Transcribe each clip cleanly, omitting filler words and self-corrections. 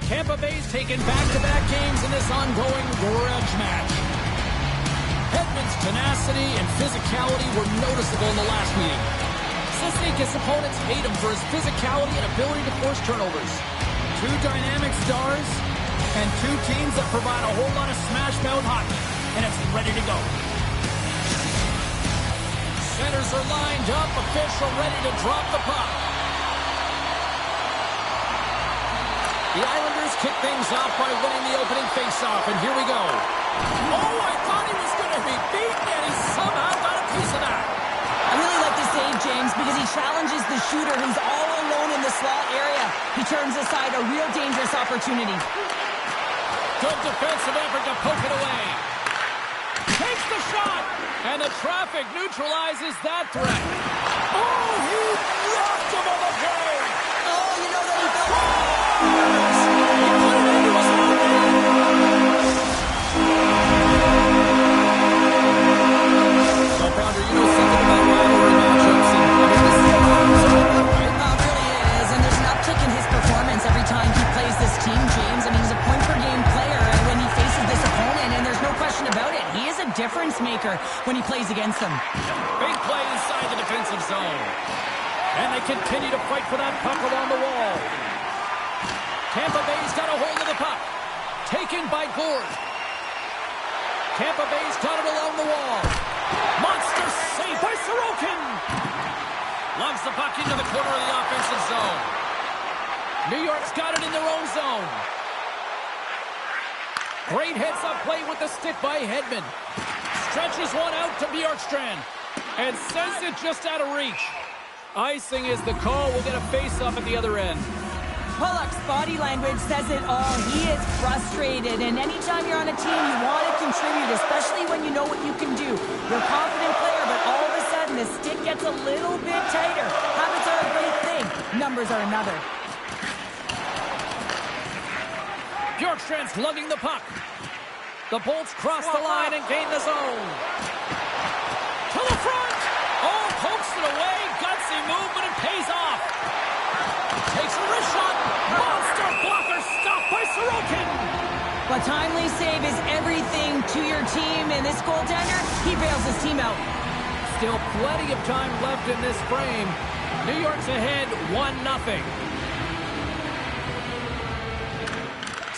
Tampa Bay's taken back-to-back games in this ongoing grudge match. Hedman's tenacity and physicality were noticeable in the last meeting. Sisnikas' opponents hate him for his physicality and ability to force turnovers. Two dynamic stars and two teams that provide a whole lot of smash-mouth hockey, and it's ready to go. Centers are lined up, official ready to drop the puck. The Islanders kick things off by winning the opening faceoff, and here we go. Oh, I thought he was going to be beaten, and he somehow got a piece of that. I really like the save, James, because he challenges the shooter who's all alone in the slot area. He turns aside a real dangerous opportunity. Good defensive effort to poke it away. Takes the shot, and the traffic neutralizes that threat. Oh, he rocked him on the play. Oh, you know that he Pounder, you know something about rivalry matchups, and this is a fun zone, right? really is, and there's an uptick in his performance every time he plays this team, James. I mean, he's a point-per-game player when he faces this opponent, and there's no question about it. He is a difference maker when he plays against them. Big play inside the defensive zone. And they continue to fight for that puck along the wall. Tampa Bay's got a hold of the puck. Taken by Gord. Tampa Bay's got it along the wall. Monster save by Sorokin. Loves the puck into the corner of the offensive zone. New York's got it in their own zone. Great heads-up play with the stick by Hedman. Stretches one out to Bjorkstrand. And sends it just out of reach. Icing is the call. We'll get a face-off at the other end. Pollock's body language says it all. He is frustrated, and anytime you're on a team, you want to contribute, especially when you know what you can do. You're a confident player, but all of a sudden, the stick gets a little bit tighter. Habits are a great thing. Numbers are another. Bjorkstrand's lugging the puck. The Bolts cross the line and gain the zone. To the front! Oh, pokes it away. Gutsy move, but it pays off. Takes a wrist shot. Monster blocker stopped by Sorokin. A timely save is everything to your team, and this goaltender, he bails his team out. Still plenty of time left in this frame. New York's ahead 1-0.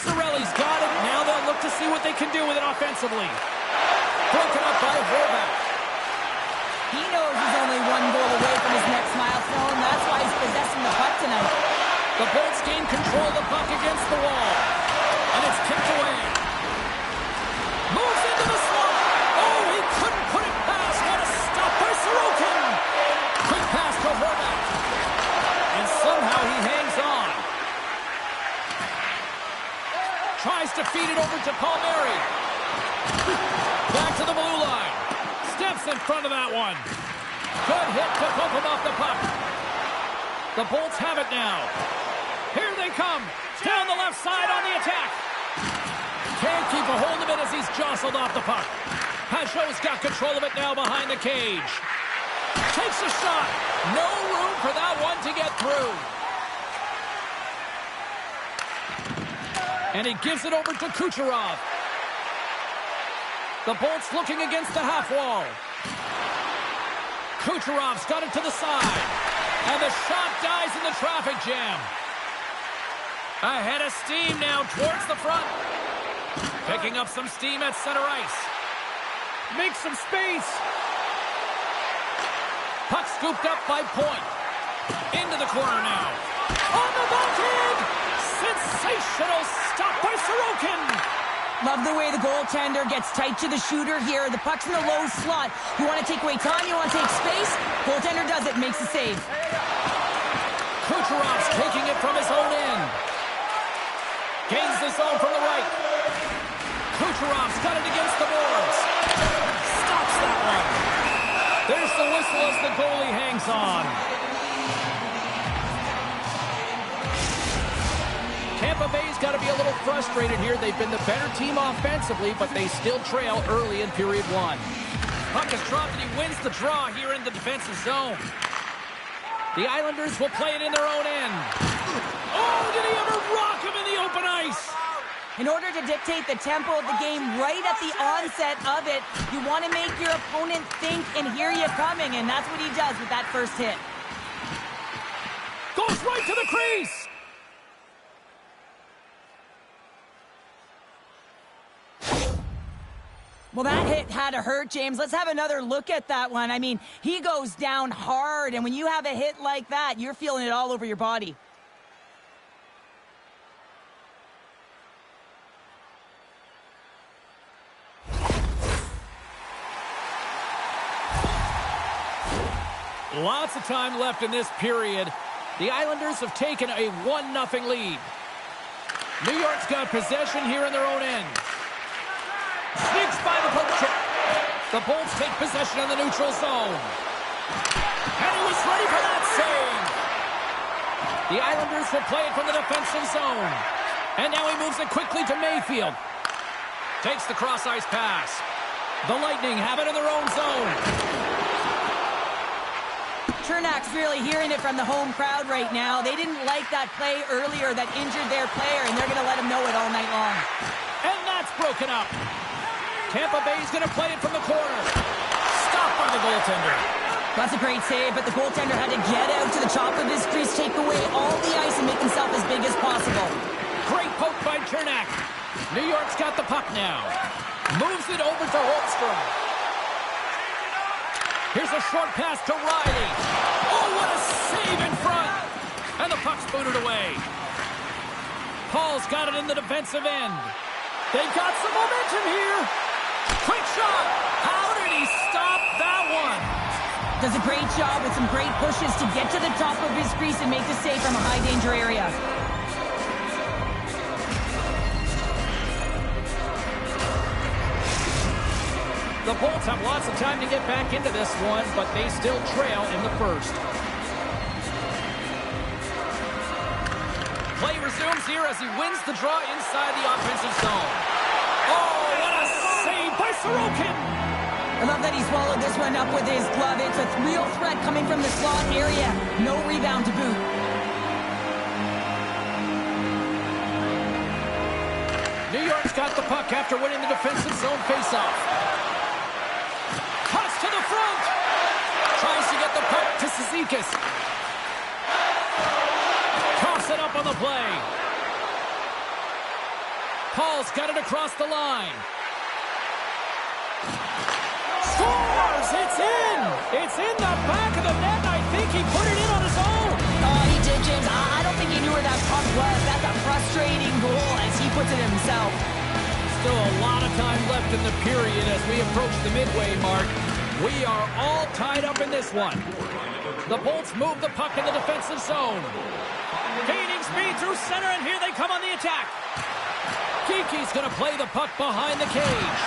Cirelli's got it. Now they'll look to see what they can do with it offensively. Broken up by Horvath. He knows he's only one goal away from his next milestone. That's why he's possessing the puck tonight. The Bolts gain control of the puck against the wall. And it's kicked away. Moves into the slot. Oh, he couldn't put it past. What a stop by Sorokin. Quick pass to Horvath. And somehow he hangs on. Tries to feed it over to Palmieri. Back to the blue line. Steps in front of that one. Good hit to poke him off the puck. The Bolts have it now. Here they come. Down the left side on the attack. Can't keep a hold of it as he's jostled off the puck. Pajot's got control of it now behind the cage. Takes a shot. No room for that one to get through. And he gives it over to Kucherov. The Bolts looking against the half wall. Kucherov's got it to the side. And the shot dies in the traffic jam. Ahead of steam now towards the front. Picking up some steam at center ice. Makes some space. Puck scooped up by Point. Into the corner now. On the backhand! Sensational stop by Sorokin! Love the way the goaltender gets tight to the shooter here. The puck's in the low slot. You want to take away time, you want to take space. Goaltender does it, makes the save. Kucherov's taking it from his own end. Gains the zone from the right. Kucherov's got it against the boards. Stops that one. There's the whistle as the goalie hangs on. Tampa Bay's got to be a little frustrated here. They've been the better team offensively, but they still trail early in period one. Puck is dropped and he wins the draw here in the defensive zone. The Islanders will play it in their own end. Oh, did he ever rock him in the open ice? In order to dictate the tempo of the game right at the onset of it, you want to make your opponent think and hear you coming, and that's what he does with that first hit. Goes right to the crease. Well, that hit had to hurt, James. Let's have another look at that one. I mean, he goes down hard, and when you have a hit like that, you're feeling it all over your body. Lots of time left in this period. The Islanders have taken a 1-0 lead. New York's got possession here in their own end. Sneaks by the poke check. The Bolts take possession in the neutral zone. And he was ready for that save. The Islanders will play it from the defensive zone. And now he moves it quickly to Mayfield. Takes the cross-ice pass. The Lightning have it in their own zone. Chernak's really hearing it from the home crowd right now. They didn't like that play earlier that injured their player, and they're going to let him know it all night long. And that's broken up. Tampa Bay's going to play it from the corner. Stopped by the goaltender. That's a great save, but the goaltender had to get out to the top of his crease, take away all the ice, and make himself as big as possible. Great poke by Chernak. New York's got the puck now. Moves it over to Holmstrom. Here's a short pass to Riley. Oh, what a save in front. And the puck's booted away. Paul's got it in the defensive end. They've got some momentum here. Quick shot. How did he stop that one? Does a great job with some great pushes to get to the top of his crease and make the save from a high-danger area. The Bolts have lots of time to get back into this one, but they still trail in the first. Play resumes here as he wins the draw inside the offensive zone. Oh, what a save by Sorokin! I love that he swallowed this one up with his glove. It's a real threat coming from the slot area. No rebound to boot. New York's got the puck after winning the defensive zone faceoff. Cuts to the front. Cizikas. Toss it up on the play. Paul's got it across the line. Scores! It's in! It's in the back of the net. I think he put it in on his own. Oh, he did, James. I don't think he knew where that puck was. That's a frustrating goal as he puts it himself. Still a lot of time left in the period as we approach the midway mark. We are all tied up in this one. The Bolts move the puck in the defensive zone. Gaining speed through center, and here they come on the attack. Kiki's going to play the puck behind the cage.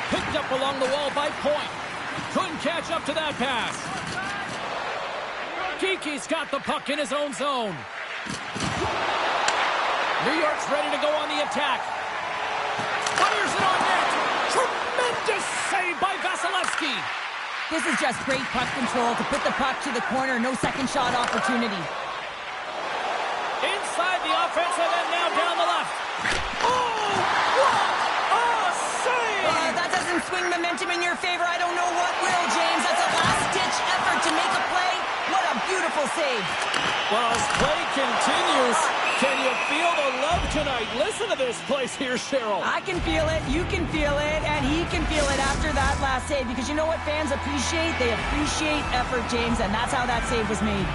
Picked up along the wall by Point. Couldn't catch up to that pass. Kiki's got the puck in his own zone. New York's ready to go on the attack. Fires it on net. Tremendous save by Vasilevsky. This is just great puck control to put the puck to the corner. No second shot opportunity. Inside the offensive and now down the left. Oh, what a save! That doesn't swing momentum in your favor. I don't know what will, James. That's a last-ditch effort to make a play. What a beautiful save. Well, as play continues, can you feel the love tonight? Listen to this place here, Cheryl. I can feel it, you can feel it, and he can feel it after that last save. Because you know what fans appreciate? They appreciate effort, James, and that's how that save was made.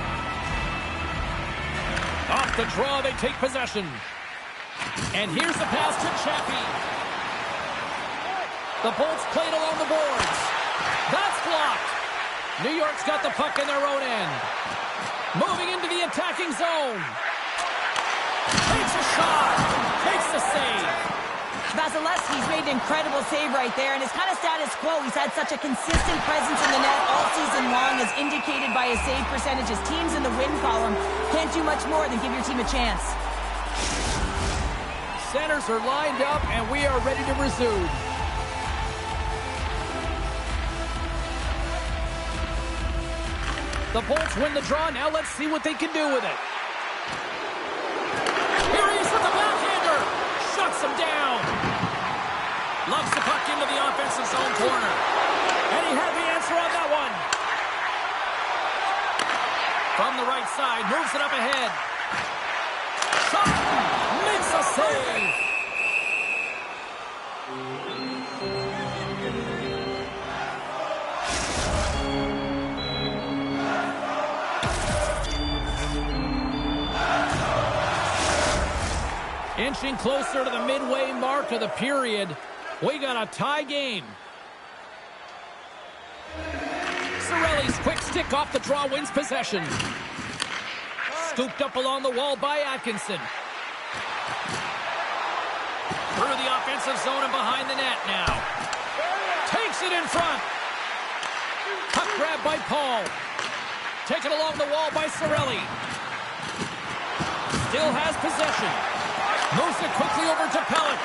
Off the draw, they take possession. And here's the pass to Chappie. The Bolts played along the boards. That's blocked. New York's got the puck in their own end. Moving into the attacking zone. Takes a shot. Takes the save. Vasilevsky's made an incredible save right there, and it's kind of status quo. He's had such a consistent presence in the net all season long, as indicated by his save percentages. Teams in the win column can't do much more than give your team a chance. Centers are lined up, and we are ready to resume. The Bolts win the draw. Now let's see what they can do with it. Here he is with the backhander. Shuts him down. Loves the puck into the offensive zone corner. And he had the answer on that one. From the right side, moves it up ahead. Shot! Makes a save. Inching closer to the midway mark of the period. We got a tie game. Cirelli's quick stick off the draw wins possession. Scooped up along the wall by Atkinson. Through the offensive zone and behind the net now. Takes it in front. Puck grab by Paul. Taken along the wall by Cirelli. Still has possession. Moves it quickly over to Pellet.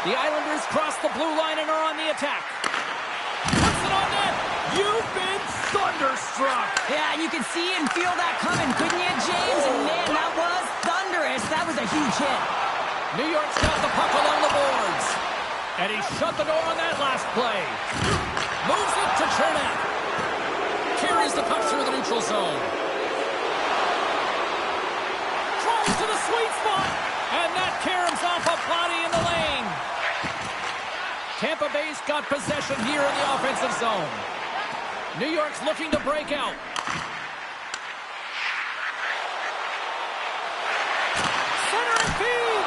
The Islanders cross the blue line and are on the attack. Puts it on net. You've been thunderstruck. Yeah, you could see and feel that coming, couldn't you, James? And man, that was thunderous. That was a huge hit. New York's got the puck along the boards. And he shut the door on that last play. Moves it to Chernak. Carries the puck through the neutral zone. To the sweet spot, and that caroms off a body in the lane. Tampa Bay's got possession here in the offensive zone. New York's looking to break out. Center and feed,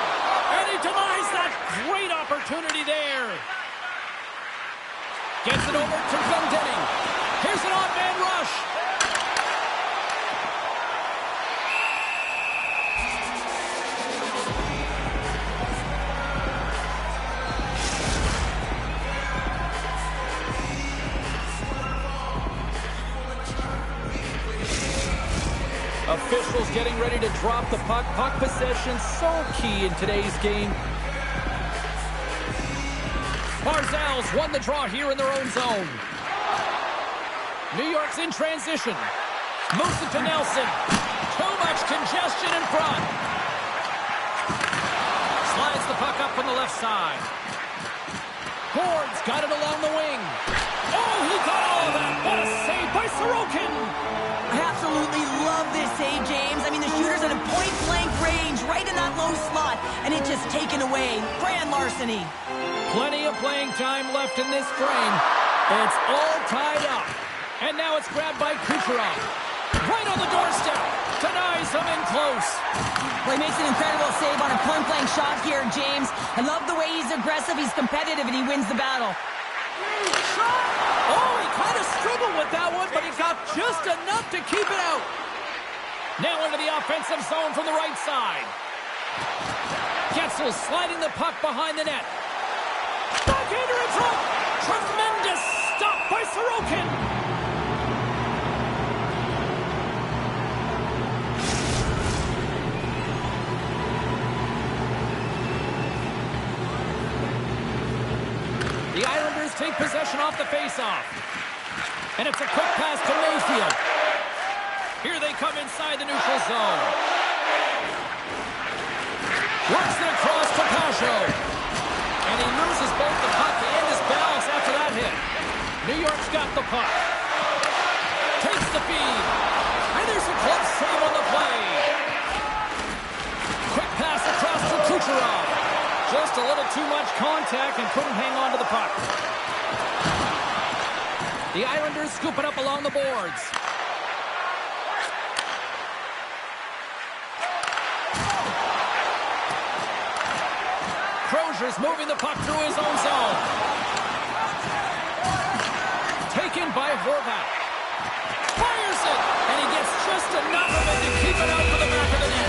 and he denies that great opportunity there. Gets it over to Glendening. Here's an on-man rush. Officials getting ready to drop the puck. Puck possession so key in today's game. Barzal's won the draw here in their own zone. New York's in transition. Moves it to Nelson. Too much congestion in front. Slides the puck up on the left side. Gord's got it along the wing. Oh, he got all of that. What a save save by Sorokin. I absolutely love this save, James. I mean, the shooter's at a point-blank range, right in that low slot, and it's just taken away. Grand larceny. Plenty of playing time left in this frame. It's all tied up. And now it's grabbed by Kucherov. Right on the doorstep. Denies him in close. Well, he makes an incredible save on a point-blank shot here, James. I love the way he's aggressive, he's competitive, and he wins the battle. Oh, he kind of struggled with that one, but he got just enough to keep it out. Now into the offensive zone from the right side. Getsel sliding the puck behind the net. Backhander in front. Tremendous stop by Sorokin. The Islanders take possession off the faceoff. And it's a quick pass to Mayfield. Here they come inside the neutral zone. Works it across to Pajot. And he loses both the puck and his balance after that hit. New York's got the puck. Takes the feed. And there's a close save on the play. Quick pass across to Kucherov. Just a little too much contact and couldn't hang on to the puck. The Islanders scoop it up along the boards. Crozier's moving the puck through his own zone. Taken by Horvat. Fires it, and he gets just enough of it to keep it out for the back of the net.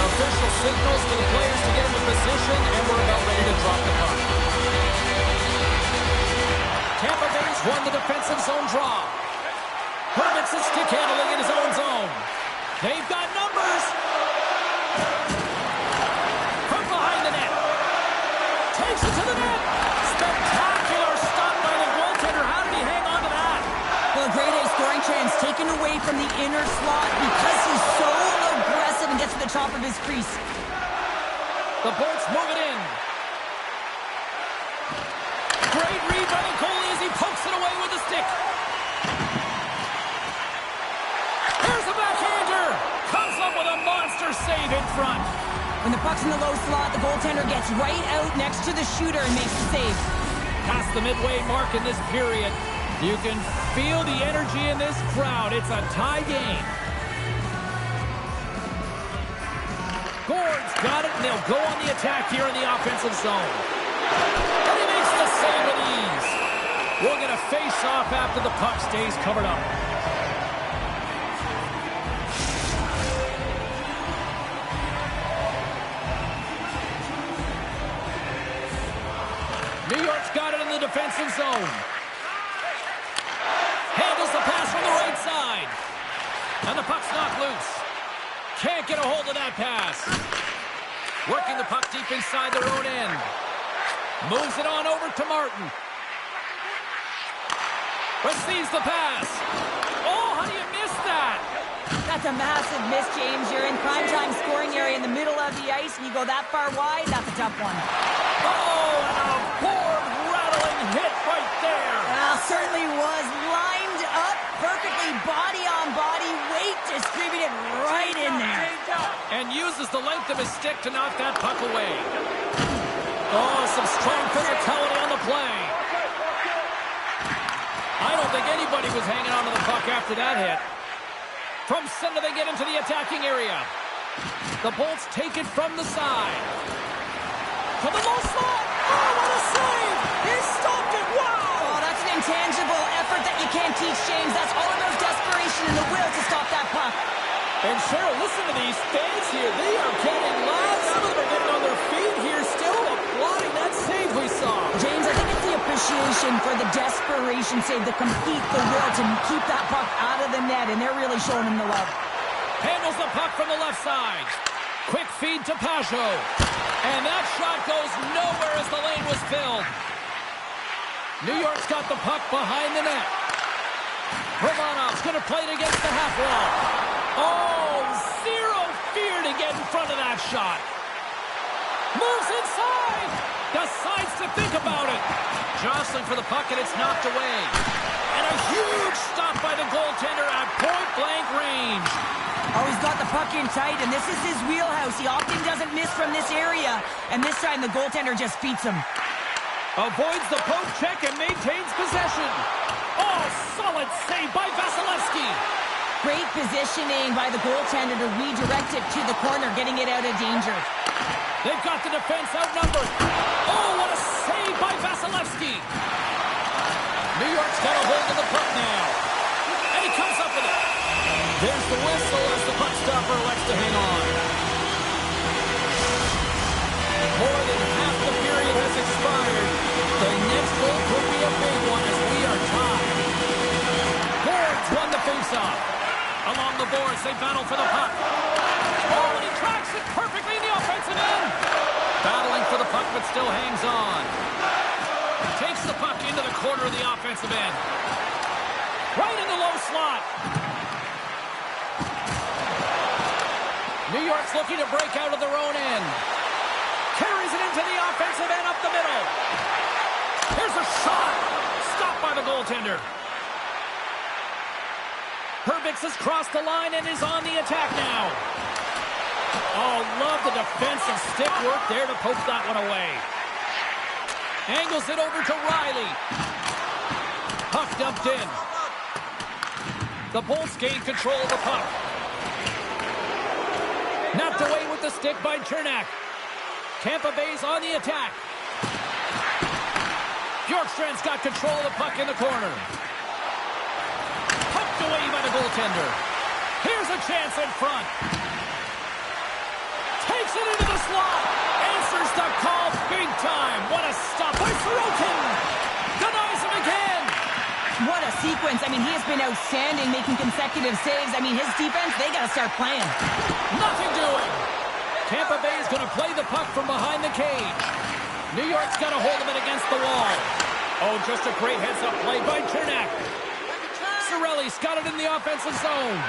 Official signals for the players to get into position, and we're about ready to drop the puck. Tampa Bay's won the defensive zone draw. Herbert's stick handling in his own zone. They've got numbers. From behind the net. Takes it to the net. Spectacular stop by the goaltender. How did he hang on to that? Well, a grade A scoring chance taken away from the inner slot because he's so aggressive and gets to the top of his crease. The Bolts move it in. Great read by the goalie as he pokes it away with the stick. Here's a backhander. Comes up with a monster save in front. When the puck's in the low slot, the goaltender gets right out next to the shooter and makes the save. Past the midway mark in this period. You can feel the energy in this crowd. It's a tie game. Gord's got it, and they'll go on the attack here in the offensive zone. And he makes the save with ease. We'll get a face-off after the puck stays covered up. New York's got it in the defensive zone. Handles the pass from the right side. And the puck's knocked loose. Can't get a hold of that pass. Working the puck deep inside their own end. Moves it on over to Martin. Receives the pass. Oh, how do you miss that? That's a massive miss, James. You're in primetime scoring area in the middle of the ice, and you go that far wide, that's a tough one. Oh, and a board-rattling hit right there. Certainly was. Lined up perfectly, body on body, weight distributed right in there. And uses the length of his stick to knock that puck away. Oh, some strong physicality on the play. I don't think anybody was hanging on to the puck after that hit. From center, they get into the attacking area. The Bolts take it from the side. To the low slot. Oh, what a save! He stopped it. Wow! Oh, that's an intangible effort that you can't teach, James. That's all about desperation and the will to stop that puck. And Cheryl, listen to these fans here. They are getting loud. Some of them are getting on their feet here, still applauding that save we saw. James, I think it's the appreciation for the desperation save, the compete, the will to keep that puck out of the net, and they're really showing him the love. Handles the puck from the left side. Quick feed to Pajot. And that shot goes nowhere as the lane was filled. New York's got the puck behind the net. Romanov's going to play it against the half wall. Oh, zero fear to get in front of that shot. Moves inside. Decides to think about it. Jostling for the puck, and it's knocked away. And a huge stop by the goaltender at point-blank range. Oh, he's got the puck in tight, and this is his wheelhouse. He often doesn't miss from this area, and this time the goaltender just beats him. Avoids the poke check and maintains possession. Oh, solid save by Vasilevsky. Great positioning by the goaltender to redirect it to the corner, getting it out of danger. They've got the defense outnumbered. Oh, what a save by Vasilevsky. New York's got a hold of the puck now. And he comes up with it. There's the whistle as the puck stopper elects to hang on. More than half the period has expired. The next goal could be a big one as we are tied. Boards won the faceoff. Along the boards, they battle for the puck. Oh, and he tracks it perfectly in the offensive end. Battling for the puck, but still hangs on. Takes the puck into the corner of the offensive end. Right in the low slot. New York's looking to break out of their own end. Carries it into the offensive end up the middle. Here's a shot. Stopped by the goaltender. Herbix has crossed the line and is on the attack now. Oh, love the defensive stick work there to poke that one away. Angles it over to Riley. Puck dumped in. The Bolts gain control of the puck. Knocked away with the stick by Chernak. Tampa Bay's on the attack. Bjorkstrand's got control of the puck in the corner. Pucked away by the goaltender. Here's a chance in front. Takes it into the slot. Answers the call big time. What a stop by Sorokin. Denies him again. What a sequence. I mean, he has been outstanding, making consecutive saves. I mean, his defense, they got to start playing. Nothing doing. Tampa Bay is going to play the puck from behind the cage. New York's got a hold of it against the wall. Oh, just a great heads-up play by Chernak. Cirelli's got it in the offensive zone.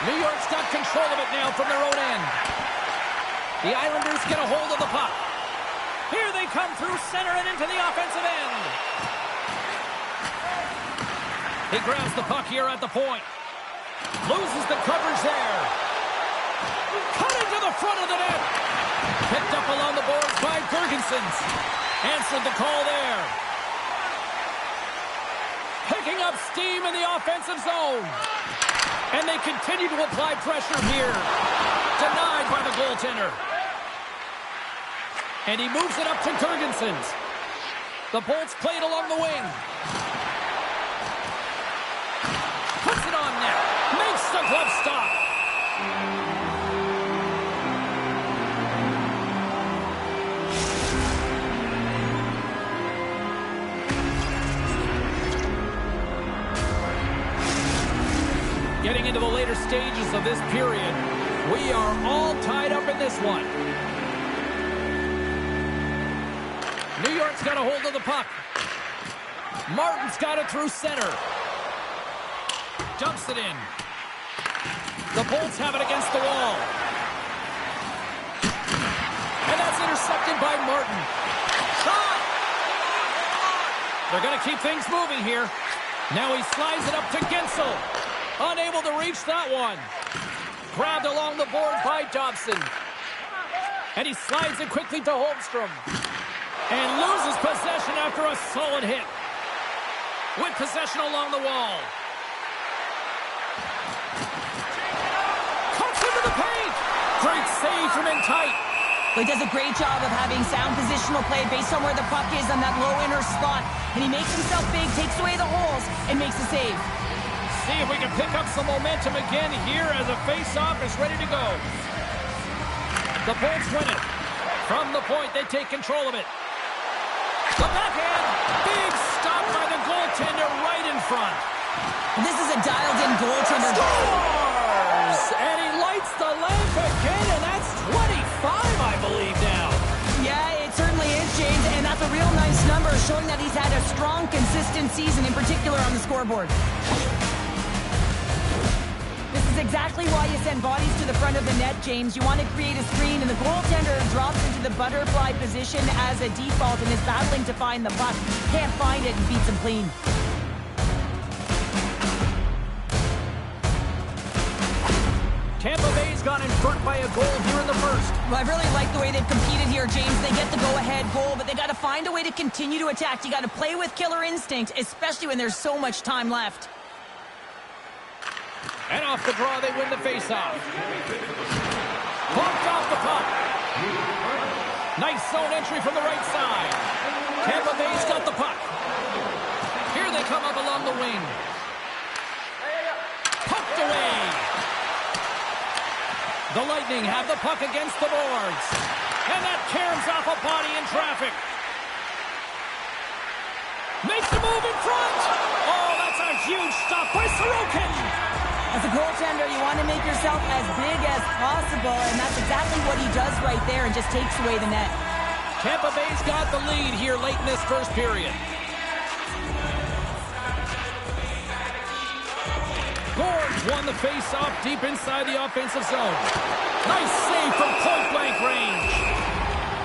New York's got control of it now from their own end. The Islanders get a hold of the puck. Here they come through center and into the offensive end. He grabs the puck here at the point. Loses the coverage there. Cut into the front of the net. Picked up along the boards by Gergensons. Answered the call there. Picking up steam in the offensive zone. And they continue to apply pressure here. Denied by the goaltender. And he moves it up to Gergensons. The Bolts play it along the wing. Puts it on net. Makes the glove stop. Getting into the later stages of this period, we are all tied up in this one. New York's got a hold of the puck. Martin's got it through center. Dumps it in. The Bolts have it against the wall. And that's intercepted by Martin. Shot! They're going to keep things moving here. Now he slides it up to Gensel. Unable to reach that one. Grabbed along the board by Dobson. And he slides it quickly to Holmstrom. And loses possession after a solid hit. With possession along the wall. Cuts into the paint. Great save from in tight. He does a great job of having sound positional play based on where the puck is on that low inner slot. And he makes himself big, takes away the holes, and makes a save. See if we can pick up some momentum again here as a face-off is ready to go. The Bolts win it. From the point, they take control of it. The backhand. Big stop by the goaltender right in front. This is a dialed-in goaltender. Scores! And he lights the lamp again, and that's 25, I believe, now. Yeah, it certainly is, James, and that's a real nice number, showing that he's had a strong, consistent season, in particular on the scoreboard. exactly why you send bodies to the front of the net, James. You want to create a screen, and the goaltender drops into the butterfly position as a default and is battling to find the puck. Can't find it and beats him clean. Tampa Bay's gone in front by a goal here in the first. Well, I really like the way they've competed here, James. They get the go-ahead goal, but they got to find a way to continue to attack. You got to play with killer instinct, especially when there's so much time left. And off the draw, they win the faceoff. Bumped off the puck. Nice zone entry from the right side. Tampa Bay's got the puck. Here they come up along the wing. Pucked away. The Lightning have the puck against the boards. And that caroms off a body in traffic. Makes the move in front. Oh, that's a huge stop by Sorokin. As a goaltender, you want to make yourself as big as possible, and that's exactly what he does right there and just takes away the net. Tampa Bay's got the lead here late in this first period. Gord's won the face-off deep inside the offensive zone. Nice save from point-blank range.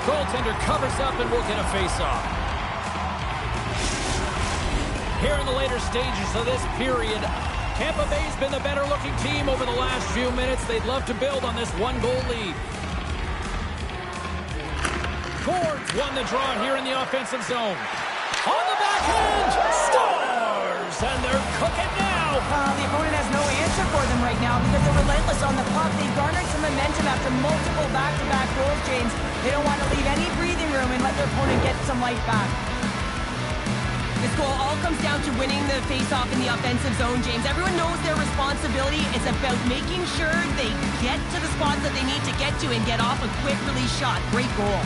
Goaltender covers up and will get a face-off. Here in the later stages of this period, Tampa Bay's been the better-looking team over the last few minutes. They'd love to build on this one-goal lead. Gord's won the draw here in the offensive zone. On the backhand, scores! And they're cooking now. The opponent has no answer for them right now because they're relentless on the puck. They've garnered some momentum after multiple back-to-back goals, James. They don't want to leave any breathing room and let their opponent get some life back. This goal all comes down to winning the face-off in the offensive zone, James. Everyone knows their responsibility. It's about making sure they get to the spots that they need to get to and get off a quick release shot. Great goal.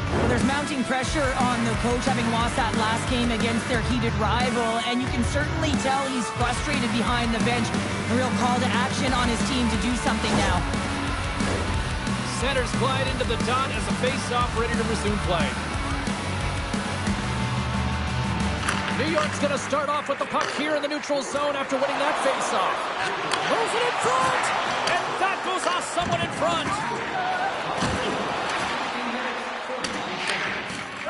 Well, there's mounting pressure on the coach having lost that last game against their heated rival, and you can certainly tell he's frustrated behind the bench. A real call to action on his team to do something now. Centers glide into the dot as a face-off ready to resume play. New York's going to start off with the puck here in the neutral zone after winning that face-off. Throws it in front, and that goes off someone in front.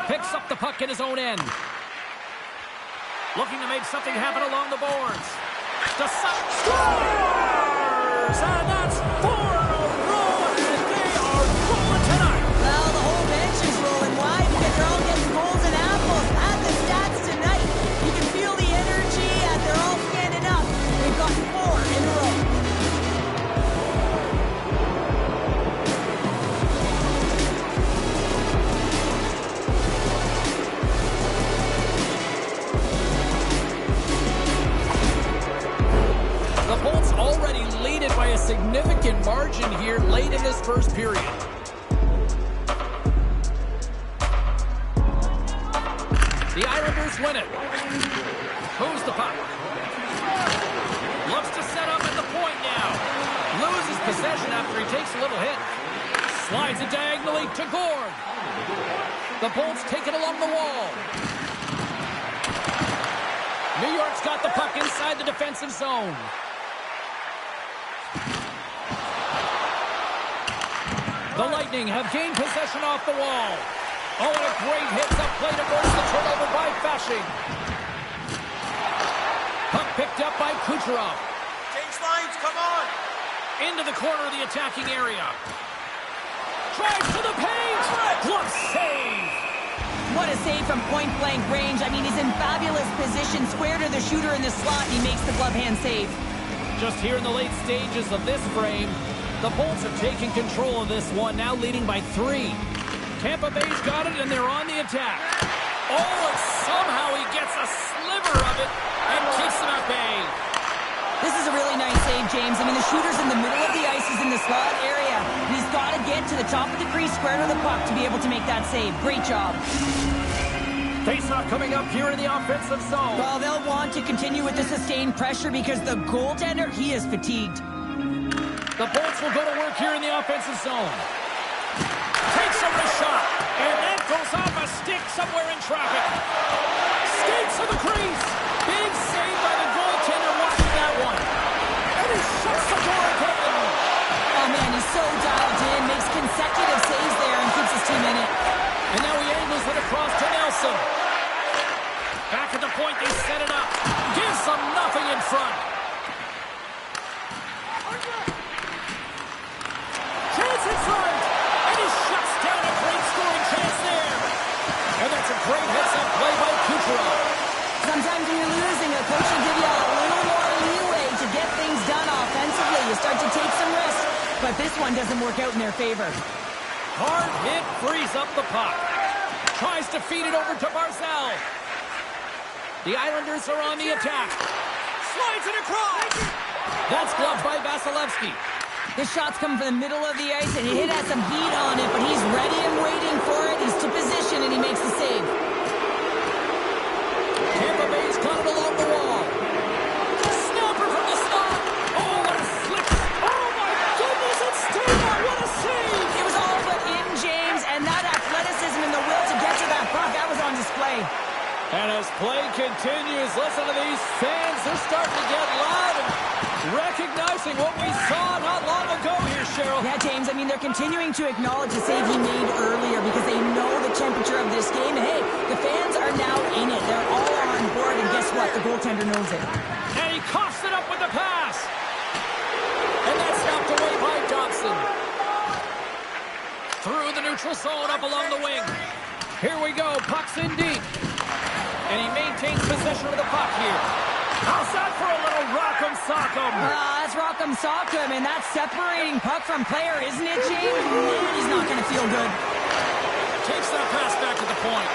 Picks up the puck in his own end. Looking to make something happen along the boards. Scores! And that's 4 in a row, and they are rolling tonight. Well, the whole bench is rolling wide because they're all getting goals and apples. At the stats tonight, you can feel the energy as they're all standing up. They've got 4 in a row. The Bolts already lead it by a significant margin here late in this first period. The Islanders win it. Moves the puck. Looks to set up at the point now. Loses possession after he takes a little hit. Slides it diagonally to Gord. The Bolts take it along the wall. New York's got the puck inside the defensive zone. The Lightning have gained possession off the wall. Oh, and a great hits up play to force the turnover by Fasching. Puck picked up by Kucherov. Change lines, come on! Into the corner of the attacking area. Drives to the paint. Glove save. What a save from point-blank range. I mean, he's in fabulous position, square to the shooter in the slot, and he makes the glove hand save. Just here in the late stages of this frame, the Bolts have taken control of this one, now leading by 3. Tampa Bay's got it, and they're on the attack. Oh, and somehow he gets a sliver of it and keeps them at bay. This is a really nice save, James. I mean, the shooter's in the middle of the ice, he's in the slot area, and he's got to get to the top of the crease, square to the puck to be able to make that save. Great job. Face-off coming up here in the offensive zone. Well, they'll want to continue with the sustained pressure because the goaltender, he is fatigued. The Bolts will go to work here in the offensive zone. Takes a wrist shot. And that goes off a stick somewhere in traffic. Skates to the crease. Big save by the goaltender watching that one. And he shuts the door again. Oh, man, he's so dialed in. Makes consecutive saves there and keeps his team in it. And now he angles it across to Nelson. Back at the point, they set it up. Gives them nothing in front. Chance in front. And he shuts down a great scoring chance there. And that's a great heads-up play by Kucherov. Sometimes when you're losing, a coach will give you a little more leeway to get things done offensively. You start to take some risks, but this one doesn't work out in their favor. Hard hit frees up the puck. Tries to feed it over to Barzal. The Islanders are on the attack. Slides it across. That's gloved by Vasilevsky. The shots come from the middle of the ice, and he has some heat on it, but he's ready and waiting for it. He's to position, and he makes the save. Tampa Bay's got it along the wall. Snapper from the slot. Oh, what a slip. Oh, my goodness, it's Tampa. What a save. It was all but in, James, and that athleticism and the will to get to that puck, that was on display. And as play continues, listen to these fans. They're starting to get loud and recognizing what we saw not long ago here, Cheryl. Yeah, James, I mean, they're continuing to acknowledge the save he made earlier because they know the temperature of this game. And, hey, the fans are now in it. They're all on board, and guess what? The goaltender knows it. And he coughs it up with the pass. And that's knocked away by Dobson. Through the neutral zone, up along the wing. Here we go, puck's in deep. And he maintains possession of the puck here. How's that for a little rock'em sock'em? That's rock'em sock'em, and that's separating puck from player, isn't it, James? Man, he's not going to feel good. Takes that pass back to the point.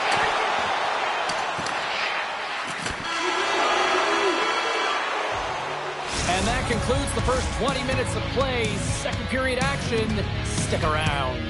And that concludes the first 20 minutes of play. Second period action. Stick around.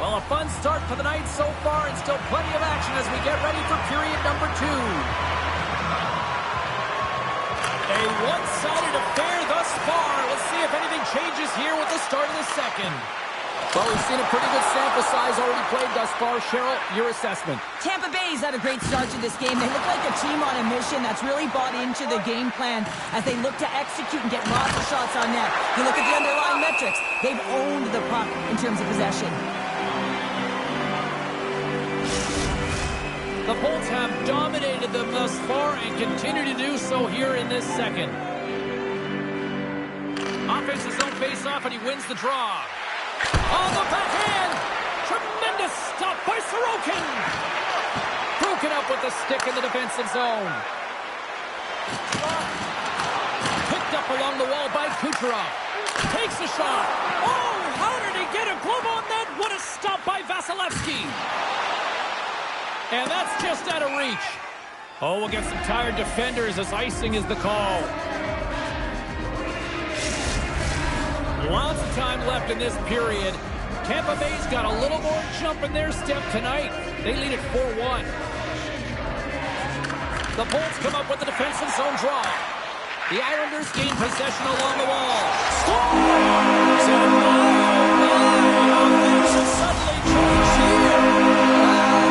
Well, a fun start to the night so far, and still plenty of action as we get ready for period number 2. A one-sided affair thus far. Let's see if anything changes here with the start of the second. Well, we've seen a pretty good sample size already played thus far. Cheryl, your assessment. Tampa Bay's had a great start to this game. They look like a team on a mission that's really bought into the game plan as they look to execute and get lots of shots on net. You look at the underlying metrics. They've owned the puck in terms of possession. The Bolts have dominated them thus far and continue to do so here in this second. Offense his own face-off, and he wins the draw. On the backhand! Tremendous stop by Sorokin! Broken up with the stick in the defensive zone. Picked up along the wall by Kucherov. Takes a shot. Oh, how did he get a glove on that? What a stop by Vasilevsky! And that's just out of reach. Oh, we'll get some tired defenders as icing is the call. Lots of time left in this period. Tampa Bay's got a little more jump in their step tonight. They lead at 4-1. The Bolts come up with the defensive zone draw. The Islanders gain possession along the wall. Scores! And things suddenly change here.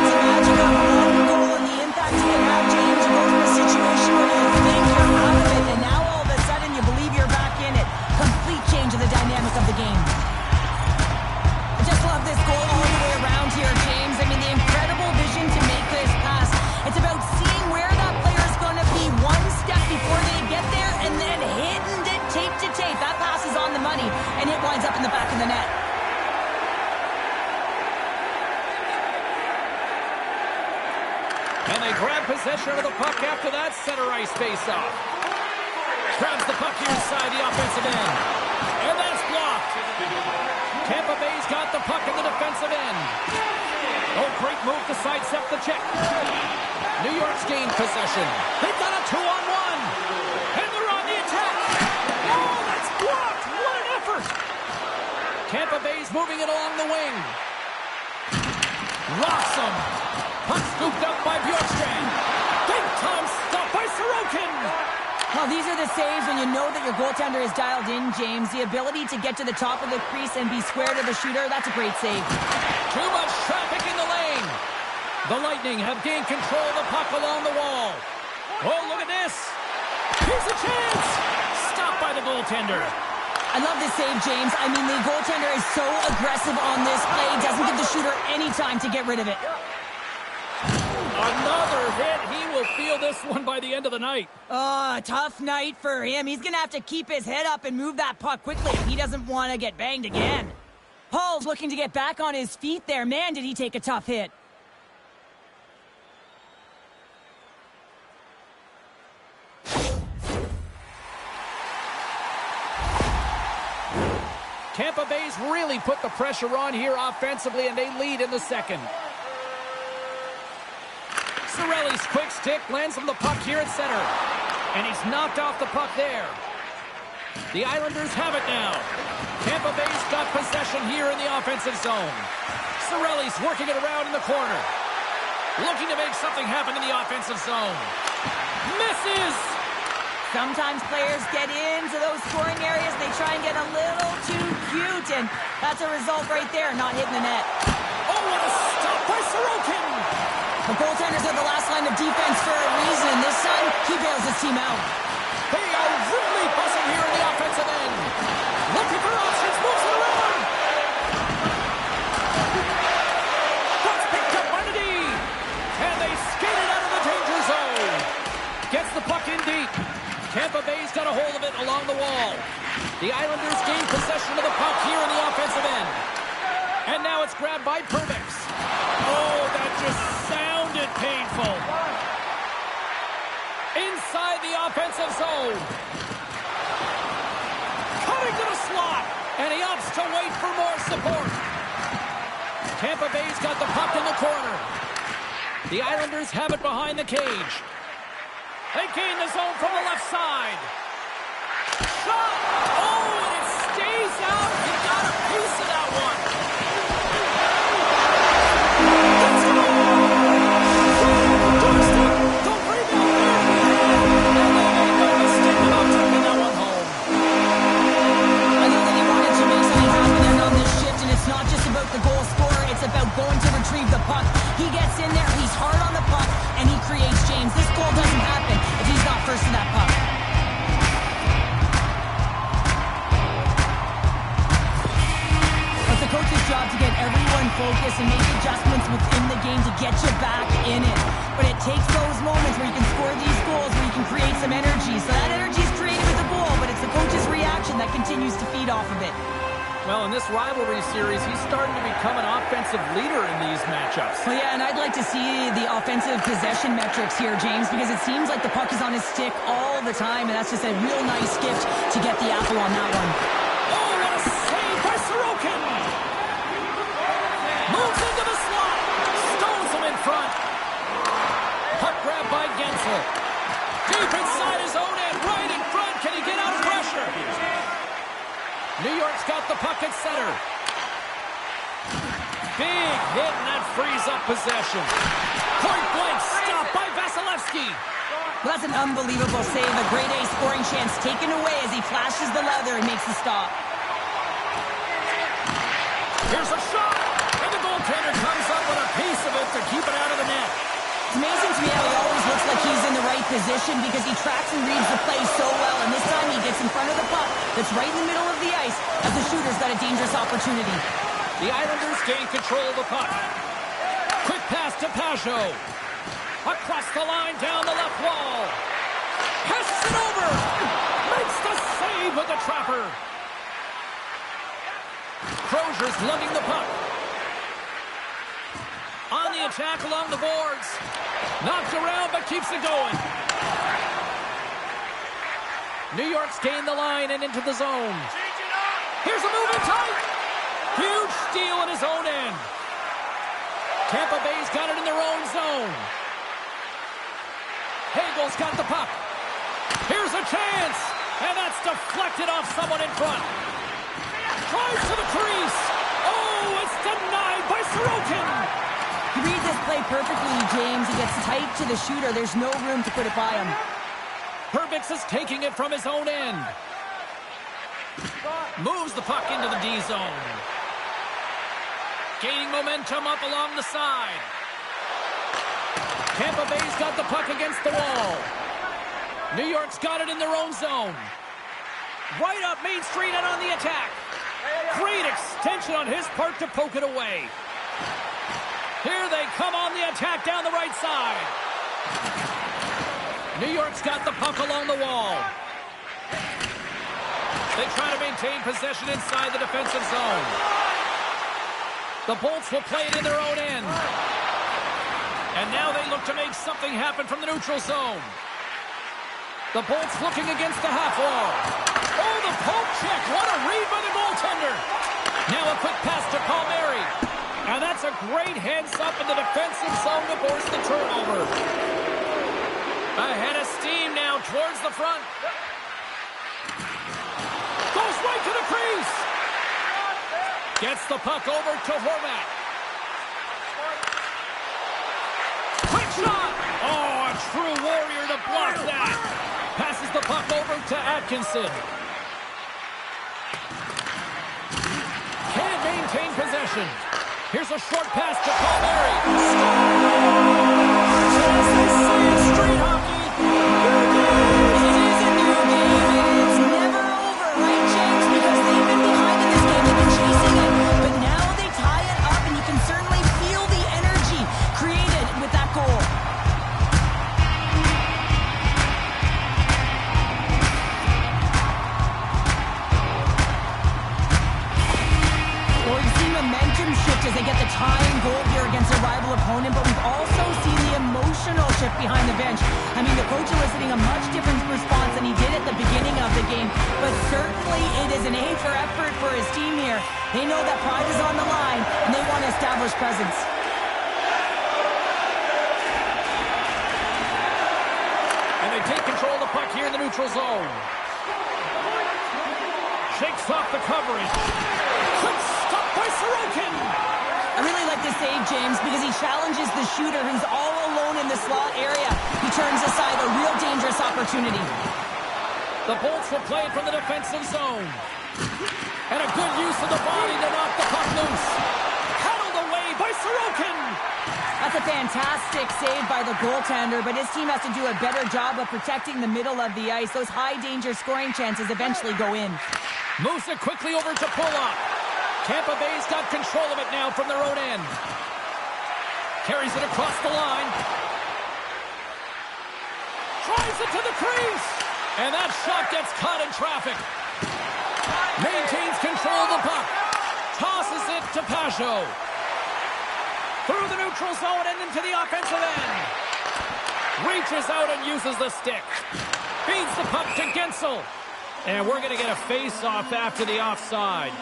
It's a magic of one goal and the impact you can have, James. You go from a situation where you think you're out of it, and now all of a sudden you believe you're back in it. Complete change of the dynamic of the game. I just love this goal all the way around here, James. I mean, the incredible vision to make this pass. It's about seeing where that player is going to be one step before they get there and then hitting it tape to tape. That pass is on the money, and it winds up in the back of the net. And they grab possession of the puck after that center ice face-off. Grabs the puck here inside the offensive end. And that's blocked. Tampa Bay's got the puck in the defensive end. Oh, great move to sidestep the check. New York's gained possession. They've got a 2-on-1. And they're on the attack. Oh, that's blocked. What an effort. Tampa Bay's moving it along the wing. Rocks him. Puck scooped up by Bjorkstrand. Big time stop by Sorokin. Well, these are the saves when you know that your goaltender is dialed in, James. The ability to get to the top of the crease and be square to the shooter, that's a great save. Too much traffic in the lane. The Lightning have gained control of the puck along the wall. Oh, look at this. Here's a chance. Stopped by the goaltender. I love this save, James. I mean, the goaltender is so aggressive on this play. Doesn't give the shooter any time to get rid of it. Another hit. He will feel this one by the end of the night. Oh, tough night for him. He's going to have to keep his head up and move that puck quickly. He doesn't want to get banged again. Paul's looking to get back on his feet there. Man, did he take a tough hit. Tampa Bay's really put the pressure on here offensively, and they lead in the second. Cirelli's quick stick lands him the puck here at center. And he's knocked off the puck there. The Islanders have it now. Tampa Bay's got possession here in the offensive zone. Cirelli's working it around in the corner. Looking to make something happen in the offensive zone. Misses! Sometimes players get into those scoring areas. They try and get a little too cute, and that's a result right there, not hitting the net. Oh, what a stop by Sorokin! The goaltenders are the last line of defense for a reason. This time, he bails his team out. They are really buzzing here in the offensive end. Looking for options, moves it around. Puck's picked up by the D. And they skate it out of the danger zone. Gets the puck in deep. Tampa Bay's got a hold of it along the wall. The Islanders gain possession of the puck here in the offensive end. And now it's grabbed by Perbix. Oh, that just sounded painful. Inside the offensive zone. Cutting to the slot. And he opts to wait for more support. Tampa Bay's got the puck in the corner. The Islanders have it behind the cage. They gain the zone from the left side. Shot! Oh, and it stays out. He got a piece of that one. going to retrieve the puck. He gets in there, he's hard on the puck, and he creates James. This goal doesn't happen if he's not first to that puck. It's the coach's job to get everyone focused and make adjustments within the game to get you back in it. But it takes those moments where you can score these goals, where you can create some energy. So that energy is created with the goal, but it's the coach's reaction that continues to feed off of it. Well, in this rivalry series, he's starting to become an offensive leader in these matchups. Well, yeah, and I'd like to see the offensive possession metrics here, James, because it seems like the puck is on his stick all the time, and that's just a real nice gift to get the apple on that one. Oh, what a save by Sorokin! Moves into the slot. Stones him in front. Puck grab by Gensel. Deep inside his own end, right in front. Can he get out of pressure? New York's got the puck at center. Big hit, and that frees up possession. Point blank stop by Vasilevsky. Well, that's an unbelievable save. A grade A scoring chance taken away as he flashes the leather and makes the stop. Here's a shot, and the goaltender comes up with a piece of it to keep it out of the net. It's amazing to me how he always looks like he's in the right position because he tracks and reads the play so well, and this time he gets in front of the puck that's right in the middle of the ice as the shooter's got a dangerous opportunity. The Islanders gain control of the puck. Quick pass to Pajot. Across the line, down the left wall. Passes it over. Makes the save with the trapper. Crozier's lugging the puck. On the attack along the boards. Knocked around, but keeps it going. New York's gained the line and into the zone. Here's a move in tight. Huge steal in his own end. Tampa Bay's got it in their own zone. Hagel's got the puck. Here's a chance. And that's deflected off someone in front. Drives to the crease. Oh, it's denied by Sorokin. He reads this play perfectly, James. He gets tight to the shooter. There's no room to put it by him. Herbix is taking it from his own end. Moves the puck into the D zone. Gaining momentum up along the side. Tampa Bay's got the puck against the wall. New York's got it in their own zone. Right up Main Street and on the attack. Great extension on his part to poke it away. Here they come on the attack down the right side. New York's got the puck along the wall. They try to maintain possession inside the defensive zone. The Bolts will play it in their own end. And now they look to make something happen from the neutral zone. The Bolts looking against the half wall. Oh, the poke check. What a read by the goaltender. Now a quick pass to Palmieri. And that's a great heads-up in the defensive zone to force the turnover. Ahead of steam now towards the front. Goes right to the crease. Gets the puck over to Horvat. Quick shot. Oh, a true warrior to block that. Passes the puck over to Atkinson. Can't maintain possession. Here's a short pass to Palmieri. Street hockey. It is a new game, and it's never over, right, James? Because they've been behind in this game. They've been chasing it, but now they tie it up, and you can certainly feel the energy created with that goal. Well, we've seen momentum shift as they get the tying goal here against a rival opponent, but we've also seen the emotional shift behind the bench. I mean, the coach eliciting a much different response than he did at the beginning of the game, but certainly it is an A for effort for his team here. They know that pride is on the line, and they want to establish presence. And they take control of the puck here in the neutral zone. Shakes off the coverage. Quick stop by Sorokin. I really like this save, James, because he challenges the shooter who's all alone in the slot area. He turns aside a real dangerous opportunity. The Bolts will play it from the defensive zone. And a good use of the body to knock the puck loose. Paddled away by Sorokin. fantastic save by the goaltender, but his team has to do a better job of protecting the middle of the ice. Those high-danger scoring chances eventually go in. Moves it quickly over to Pulock. Tampa Bay's got control of it now from their own end. Carries it across the line. Drives it to the crease. And that shot gets caught in traffic. Maintains control of the puck. Tosses it to Pajot. Through the neutral zone and into the offensive end. Reaches out and uses the stick. Feeds the puck to Gensel. And we're going to get a face-off after the offside.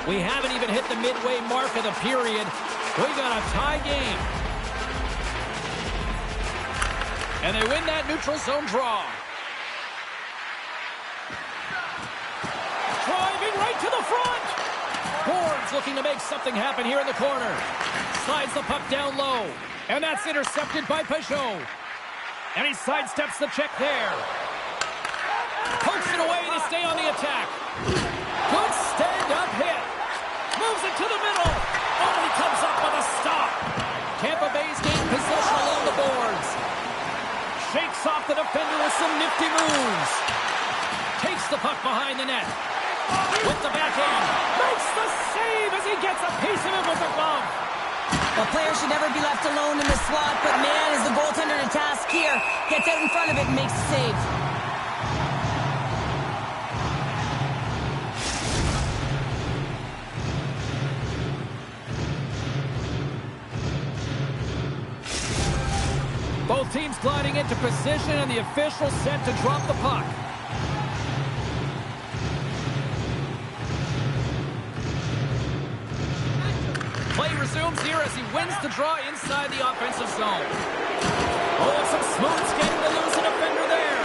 We haven't even hit the midway mark of the period. We got a tie game. And they win that neutral zone draw. Driving right to the front. Boards looking to make something happen here in the corner. Slides the puck down low. And that's intercepted by Pajot. And he sidesteps the check there. Pokes it away to stay on the attack. Good stand-up hit. Moves it to the middle. Only comes up with a stop. Tampa Bay's gained possession along the boards. Shakes off the defender with some nifty moves. Takes the puck behind the net. With the backhand. Makes the save as he gets a piece of it with the glove. The player should never be left alone in the slot, but man, is the goaltender to task here. Gets out in front of it and makes the save. Both teams gliding into position, and the official set to drop the puck. Play resumes here as he wins the draw inside the offensive zone. Oh, some smooth skating to lose a defender there.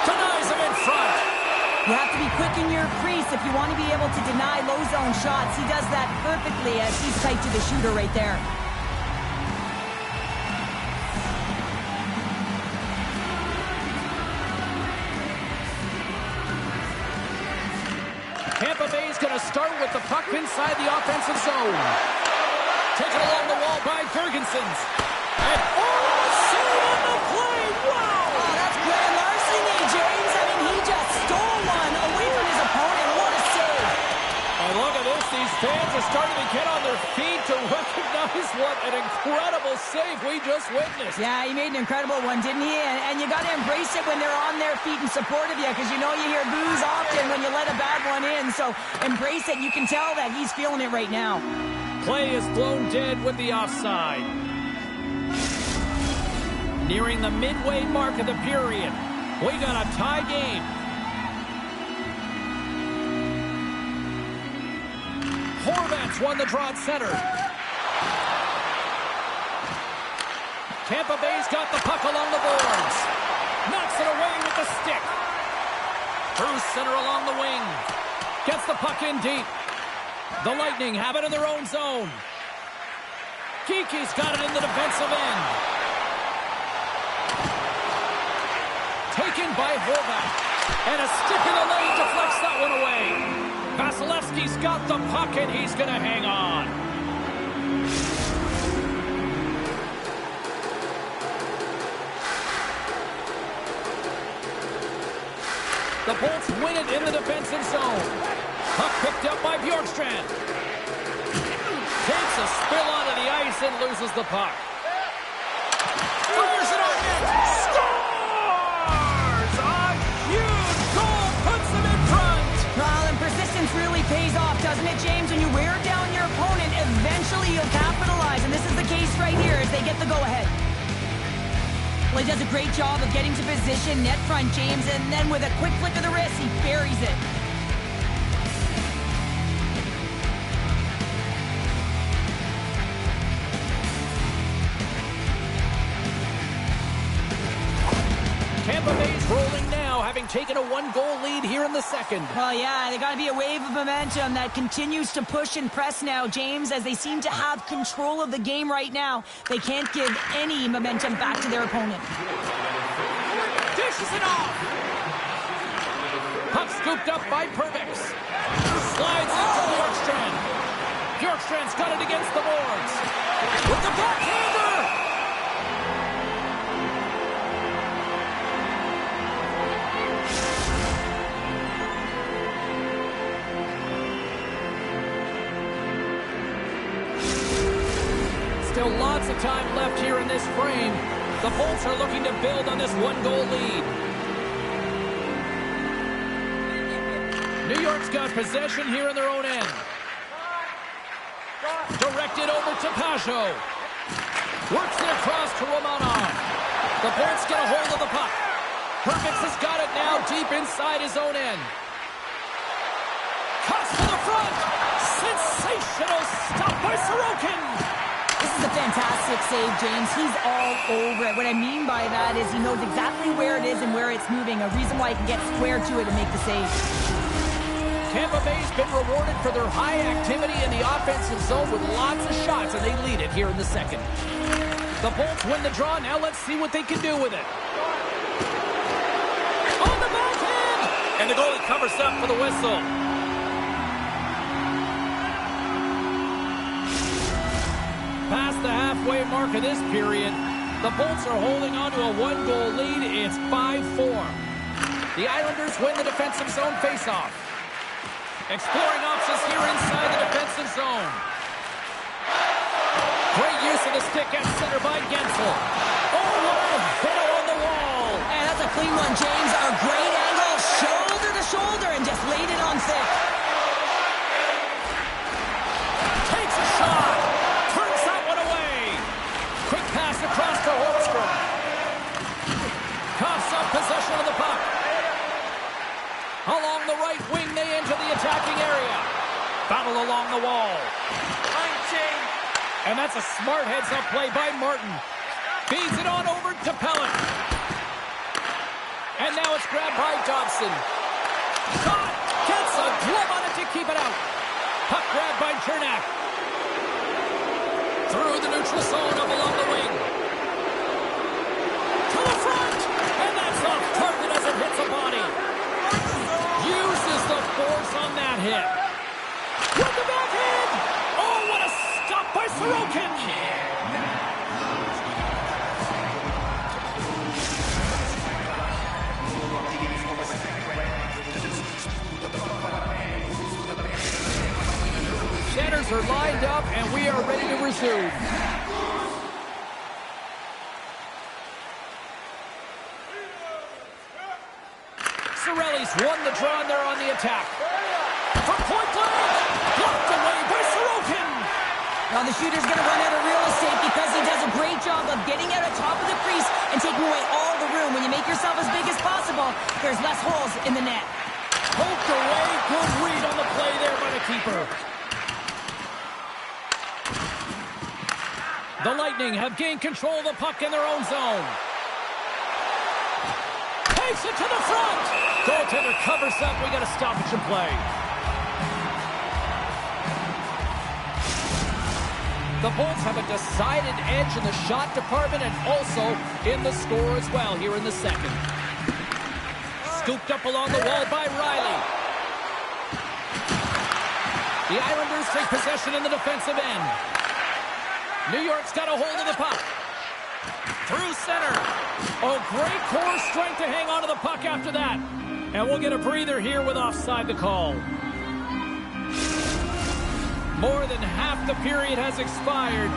Denies him in front. You have to be quick in your crease if you want to be able to deny low zone shots. He does that perfectly as he's tight to the shooter right there. Tampa Bay's going to start with the puck inside the offensive zone. Taken along the wall by Ferguson's. And save on the play! Wow! Oh, that's grand larceny, James. I mean, he just stole one away from his opponent. What a save! And look at this. These fans are starting to get on their feet to recognize what an incredible save we just witnessed. Yeah, he made an incredible one, didn't he? And you got to embrace it when they're on their feet in support of you, because you know you hear boos often when you let a bad one in. So embrace it. You can tell that he's feeling it right now. Play is blown dead with the offside. Nearing the midway mark of the period. We got a tie game. Horvats won the draw at center. Tampa Bay's got the puck along the boards. Knocks it away with the stick. Through center along the wing. Gets the puck in deep. The Lightning have it in their own zone. Kiki's got it in the defensive end. Taken by Horvat. And a stick in the lane deflects that one away. Vasilevsky's got the puck and he's going to hang on. The Bolts win it in the defensive zone. Puck picked up by Bjorkstrand. Takes a spill onto the ice and loses the puck. Fires it on net. Scores! A huge goal puts them in front. Well, and persistence really pays off, doesn't it, James? When you wear down your opponent, eventually you'll capitalize. And this is the case right here as they get the go-ahead. Well, he does a great job of getting to position, net front, James, and then with a quick flick of the wrist, he buries it. Tampa Bay's rolling now, having taken a one-goal lead here in the second. Well, yeah, they got to be a wave of momentum that continues to push and press now, James, as they seem to have control of the game right now. They can't give any momentum back to their opponent. Dishes it off. Puck scooped up by Perbix. Slides into Bjorkstrand. Bjorkstrand Bertrand's got it against the boards. With the backhander! Still lots of time left here in this frame. The Bolts are looking to build on this one-goal lead. New York's got possession here in their own end. Directed over to Pajot. Works it across to Romanov. The Bolts get a hold of the puck. Hermits has got it now deep inside his own end. Cuts to the front. Sensational stop by Sorokin. This is a fantastic save, James. He's all over it. What I mean by that is he knows exactly where it is and where it's moving. A reason why he can get square to it and make the save. Tampa Bay's been rewarded for their high activity in the offensive zone with lots of shots, and they lead it here in the second. The Bolts win the draw. Now let's see what they can do with it. On the backhand! And the goalie covers up for the whistle. Past the halfway mark of this period, the Bolts are holding on to a one-goal lead. It's 5-4. The Islanders win the defensive zone faceoff. Exploring options here inside the defensive zone. Great use of the stick at center by Gensel. Oh, what a hit on the wall. And that's a clean one, James. A great angle, shoulder to shoulder, and just laid it on thick. Takes a shot. Turns that one away. Quick pass across to Holmstrom. Coughs up possession of the puck. Along the right wing, they enter the attacking area. Battle along the wall. And that's a smart heads-up play by Martin. Feeds it on over to Pellet. And now it's grabbed by Dobson. Shot! Gets a glove on it to keep it out. Puck grabbed by Chernak. Through the neutral zone up along the wing. To the front! And that's off target as it hits a body. Uses the force on that hit. With the backhand! Oh, what a stop by Sorokin! Setters are lined up, and we are ready to resume. Cirelli's won the draw, and they're on the attack. From point blank, blocked away by Sorokin. Now the shooter's going to run out of real estate because he does a great job of getting out of top of the crease and taking away all the room. When you make yourself as big as possible, there's less holes in the net. Poked away, good read on the play there by the keeper. The Lightning have gained control of the puck in their own zone. Takes it to the front. Goaltender covers up. We got a stoppage in play. The Bolts have a decided edge in the shot department and also in the score as well here in the second. Scooped up along the wall by Riley. The Islanders take possession in the defensive end. New York's got a hold of the puck. Through center. Oh, great core strength to hang on to the puck after that. And we'll get a breather here with offside to call. More than half the period has expired.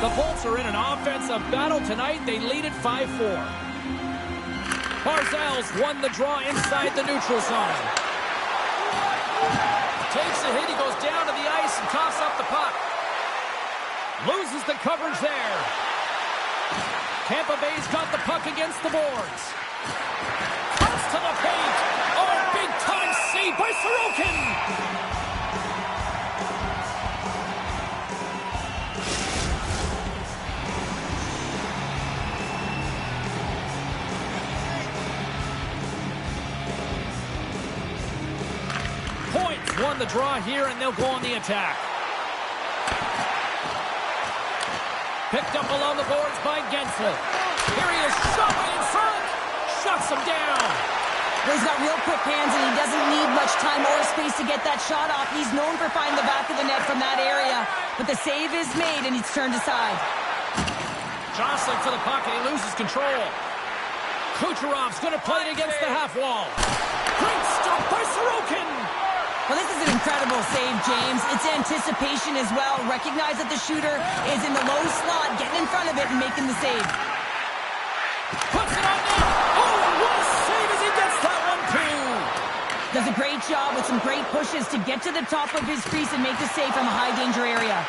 The Bolts are in an offensive battle tonight. They lead at 5-4. Barzal's won the draw inside the neutral zone. Takes a hit. He goes down to the ice and coughs up the puck. Loses the coverage there. Tampa Bay's got the puck against the boards. Cuts to the paint. Oh, big-time save by Sorokin. Points won the draw here, and they'll go on the attack. Picked up along the boards by Gensel. Here he is, shot right in front. Shuts him down. He's got real quick hands, and he doesn't need much time or space to get that shot off. He's known for finding the back of the net from that area. But the save is made, and it's turned aside. Jostling for the puck, and he loses control. Kucherov's going to play it against the half wall. Great stop by Sorokin. Well, this is an incredible save, James. It's anticipation as well. Recognize that the shooter is in the low slot, getting in front of it and making the save. Puts it on net. Oh, what a save as he gets that one, too. Does a great job with some great pushes to get to the top of his crease and make the save from a high-danger area.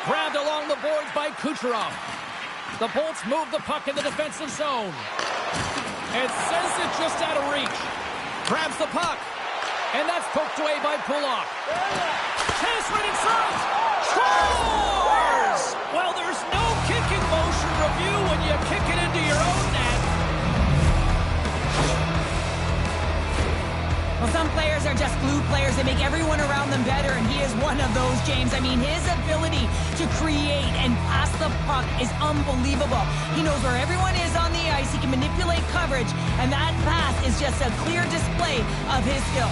Grabbed along the boards by Kucherov. The Bolts move the puck in the defensive zone. And sends it just out of reach. Grabs the puck. And that's poked away by Pullock. Chance right in front. Scores! Well, there's no kicking motion review when you kick it into your own net. Well, some players are just glue players. They make everyone around them better, and he is one of those, James. I mean, his ability to create and pass the puck is unbelievable. He knows where everyone is on the ice. He can manipulate coverage, and that pass is just a clear display of his skill.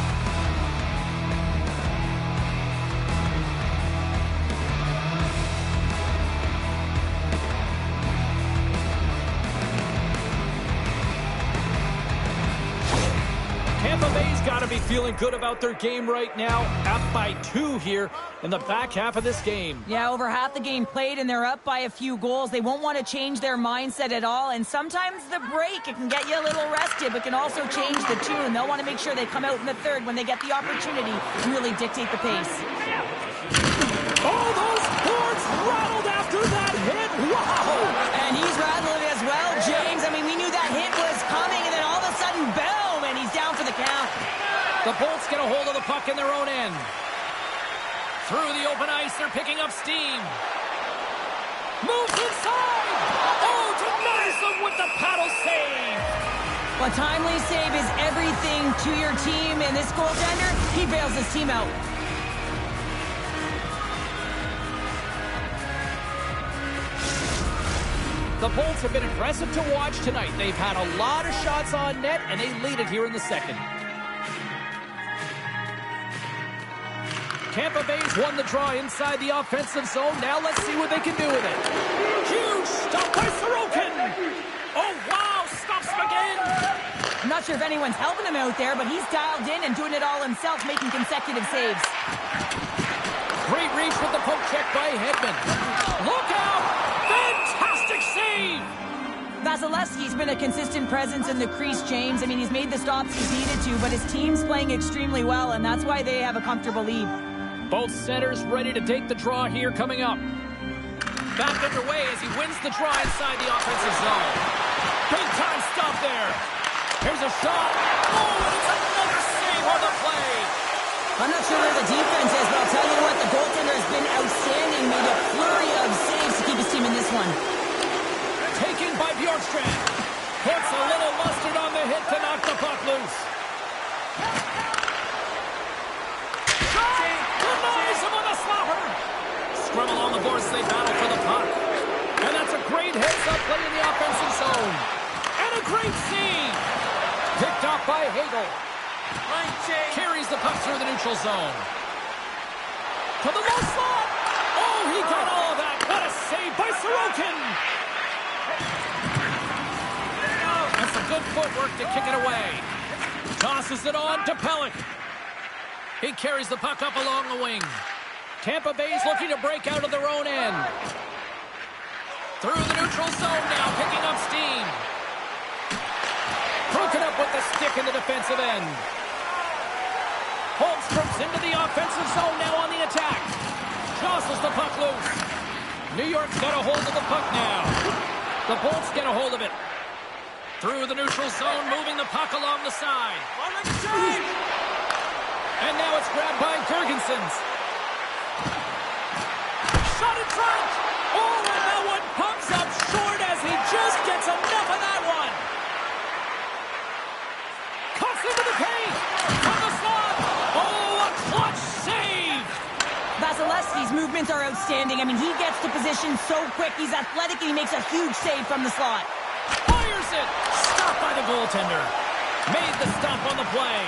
Tampa Bay's got to be feeling good about their game right now. Up by 2 here in the back half of this game. Yeah, over half the game played, and they're up by a few goals. They won't want to change their mindset at all, and sometimes the break, it can get you a little rested, but can also change the tune. They'll want to make sure they come out in the third when they get the opportunity to really dictate the pace. Oh, those boards rattled after that hit. Wow! And he's rattling as well, James. I mean, we knew that hit was coming, and then all of a sudden, boom, and he's down for the count. The Bolts get a hold of the puck in their own end. Through the open ice, they're picking up steam. Moves inside! Oh, denies them with the paddle save! A timely save is everything to your team, and this goaltender, he bails his team out. The Bolts have been impressive to watch tonight. They've had a lot of shots on net, and they lead it here in the second. Tampa Bay's won the draw inside the offensive zone. Now let's see what they can do with it. Huge stop by Sorokin. Oh, wow, stops him again. I'm not sure if anyone's helping him out there, but he's dialed in and doing it all himself, making consecutive saves. Great reach with the poke check by Hedman. Look out! Fantastic save! Vasilevsky's been a consistent presence in the crease, James. I mean, he's made the stops he's needed to, but his team's playing extremely well, and that's why they have a comfortable lead. Both centers ready to take the draw here coming up. Back underway as he wins the draw inside the offensive zone. Big time stop there. Here's a shot. Oh, and it's another save on the play. I'm not sure where the defense is, but I'll tell you what, the goaltender has been outstanding. Made a flurry of saves to keep his team in this one. Taken by Bjorkstrand. Puts a little mustard on the hit to knock the puck loose. Denies him on the slapper. Scrum along the boards as they battle for the puck. And that's a great heads-up play in the offensive zone. And a great save. Picked off by Hagel. Carries the puck through the neutral zone. To the low slot. Oh, he got all of that. What a save by Sorokin. And some good footwork to kick it away. Tosses it on to Pellick. He carries the puck up along the wing. Tampa Bay's looking to break out of their own end. Through the neutral zone now, picking up steam. Broken up with the stick in the defensive end. Holmstrom's into the offensive zone now on the attack. Jostles the puck loose. New York's got a hold of the puck now. The Bolts get a hold of it. Through the neutral zone, moving the puck along the side. And now it's grabbed by Gergensons. Shot in front. Oh, and that one pumps up short as he just gets enough of that one. Cuts into the paint. From the slot. Oh, a clutch save. Vasilevsky's movements are outstanding. I mean, he gets to position so quick. He's athletic, and he makes a huge save from the slot. Fires it. Stopped by the goaltender. Made the stop on the play.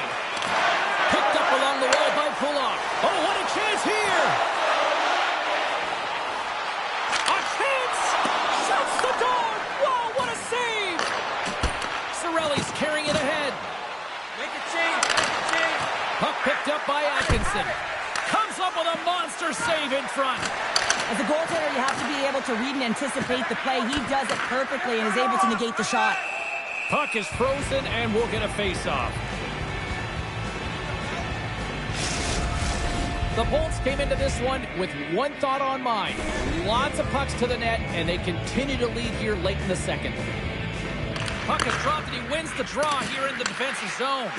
Picked up along the wall by Pullock. Oh, what a chance here. Anderson comes up with a monster save in front. As a goaltender, you have to be able to read and anticipate the play. He does it perfectly and is able to negate the shot. Puck is frozen, and we'll get a face-off. The Bolts came into this one with one thought on mind. Lots of pucks to the net, and they continue to lead here late in the second. Puck is dropped, and he wins the draw here in the defensive zone.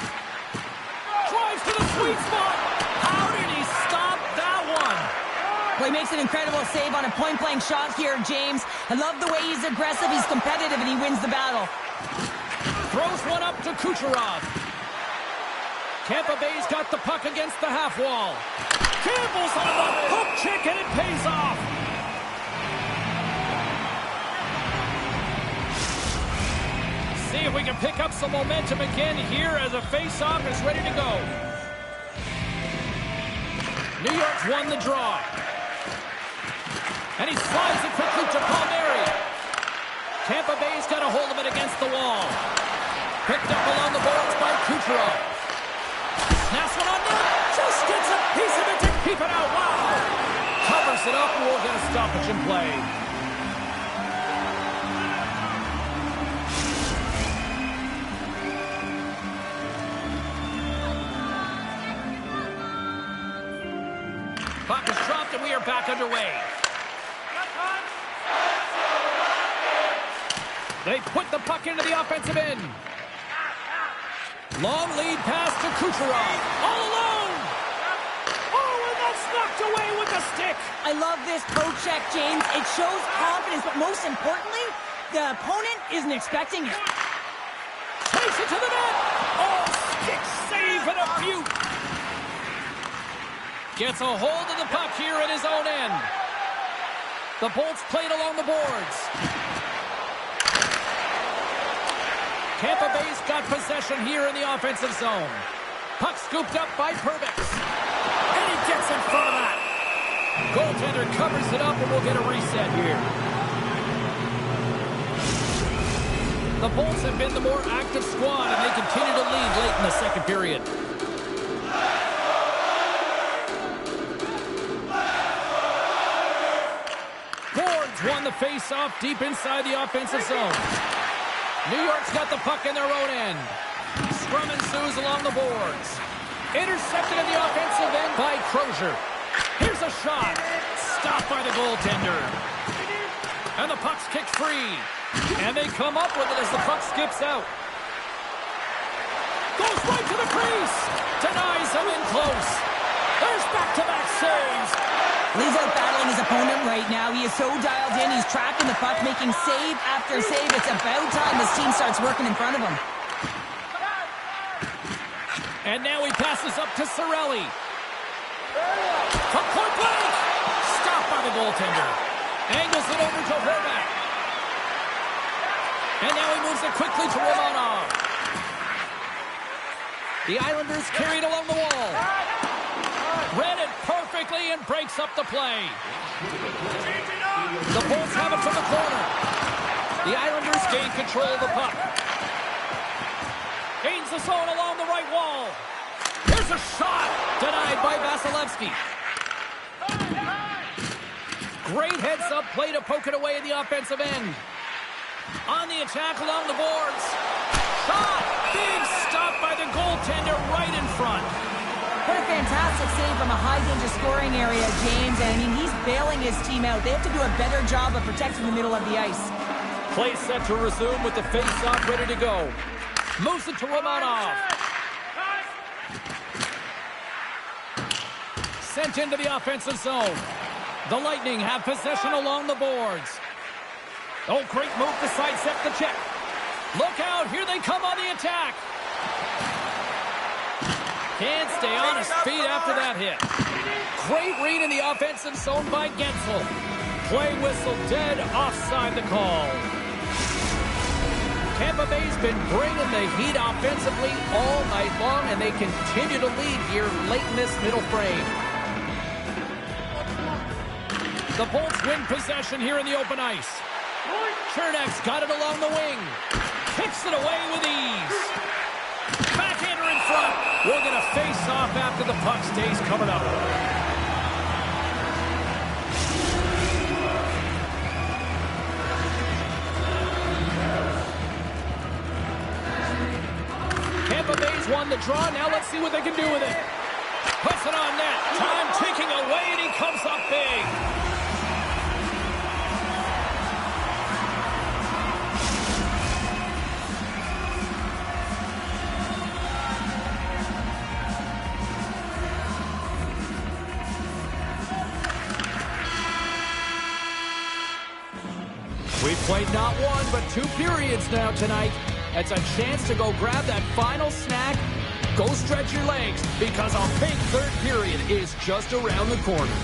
Drives to the sweet spot. How did he stop that one? Well, he makes an incredible save on a point-blank shot here, James. I love the way he's aggressive, he's competitive, and he wins the battle. Throws one up to Kucherov. Tampa Bay's got the puck against the half wall. Campbell's on the hook check, and it pays off. See if we can pick up some momentum again here as a face-off is ready to go. New York's won the draw. And he slides it quickly to Palmieri. Tampa Bay's got a hold of it against the wall. Picked up along the boards by Kucherov. Snaps one on net. Just gets a piece of it to keep it out. Wow. Covers it up, and we'll get a stoppage in play. Puck is dropped, and we are back underway. They put the puck into the offensive end. Long lead pass to Kucherov. All alone. Oh, and that's knocked away with the stick. I love this poke check, James. It shows confidence, but most importantly, the opponent isn't expecting it. Takes it to the net. Oh, stick save and a beaut. Gets a hold of the puck here at his own end. The Bolts played along the boards. Tampa Bay's got possession here in the offensive zone. Puck scooped up by Perbix. And he gets in front of that. Goaltender covers it up, and we'll get a reset here. The Bolts have been the more active squad, and they continue to lead late in the second period. Boards won the face-off deep inside the offensive zone. New York's got the puck in their own end. Scrum ensues along the boards. Intercepted in the offensive end by Crozier. Here's a shot. Stopped by the goaltender. And the puck's kicked free. And they come up with it as the puck skips out. Goes right to the crease. Denies him in close. There's back-to-back saves. He's out battling his opponent right now. He is so dialed in. He's tracking the puck, making save after save. It's about time this team starts working in front of him. And now he passes up to Cirelli. From point blank. Stopped by the goaltender. Angles it over to Horvat. And now he moves it quickly to Romanov. The Islanders carried along the wall. Read it perfectly and breaks up the play. The Bolts have it from the corner. The Islanders gain control of the puck. Gains the zone along the right wall. Here's a shot. Denied by Vasilevsky. Great heads-up play to poke it away in the offensive end. On the attack along the boards. Shot. Big stop by the goaltender right in front. What a fantastic save from a high-danger scoring area, James. And, I mean, he's bailing his team out. They have to do a better job of protecting the middle of the ice. Play set to resume with the face-off ready to go. Moves it to Romanov. Sent into the offensive zone. The Lightning have possession along the boards. Oh, great move to sidestep the check. Look out, here they come on the attack. Can't stay on his feet after that hit. Great read in the offensive zone by Gensel. Play whistle dead, offside the call. Tampa Bay's been bringing the heat offensively all night long, and they continue to lead here late in this middle frame. The Bolts win possession here in the open ice. Chernak's got it along the wing. Kicks it away with ease. Backhander in front. We're going to face off after the puck stays covered up. Tampa Bay's won the draw. Now let's see what they can do with it. Puts it on net. Time ticking away, and he comes up big. We've played not one, but 2 periods now tonight. It's a chance to go grab that final snack. Go stretch your legs, because a big third period is just around the corner.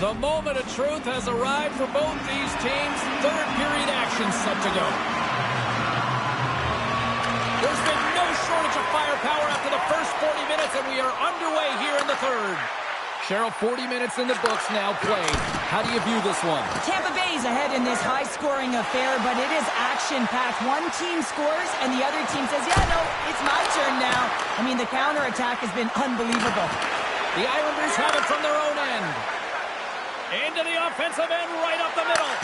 The moment of truth has arrived for both these teams. Third period action set to go. There's been no shortage of firepower after the first 40 minutes, and we are underway here in the third. Cheryl, 40 minutes in the books now played. How do you view this one? Tampa Bay's ahead in this high-scoring affair, but it is action-packed. One team scores, and the other team says, yeah, no, it's my turn now. I mean, the counterattack has been unbelievable. The Islanders have it from their own end. Into the offensive end, right up the middle.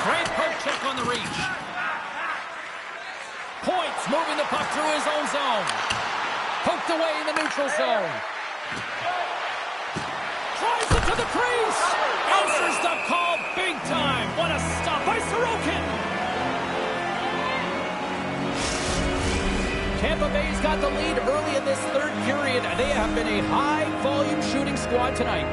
Great poke check on the reach. Points moving the puck through his own zone. Poked away in the neutral zone. Drives it to the crease. Answers the call big time. What a stop by Sorokin. Tampa Bay's got the lead early in this third period. They have been a high-volume shooting squad tonight.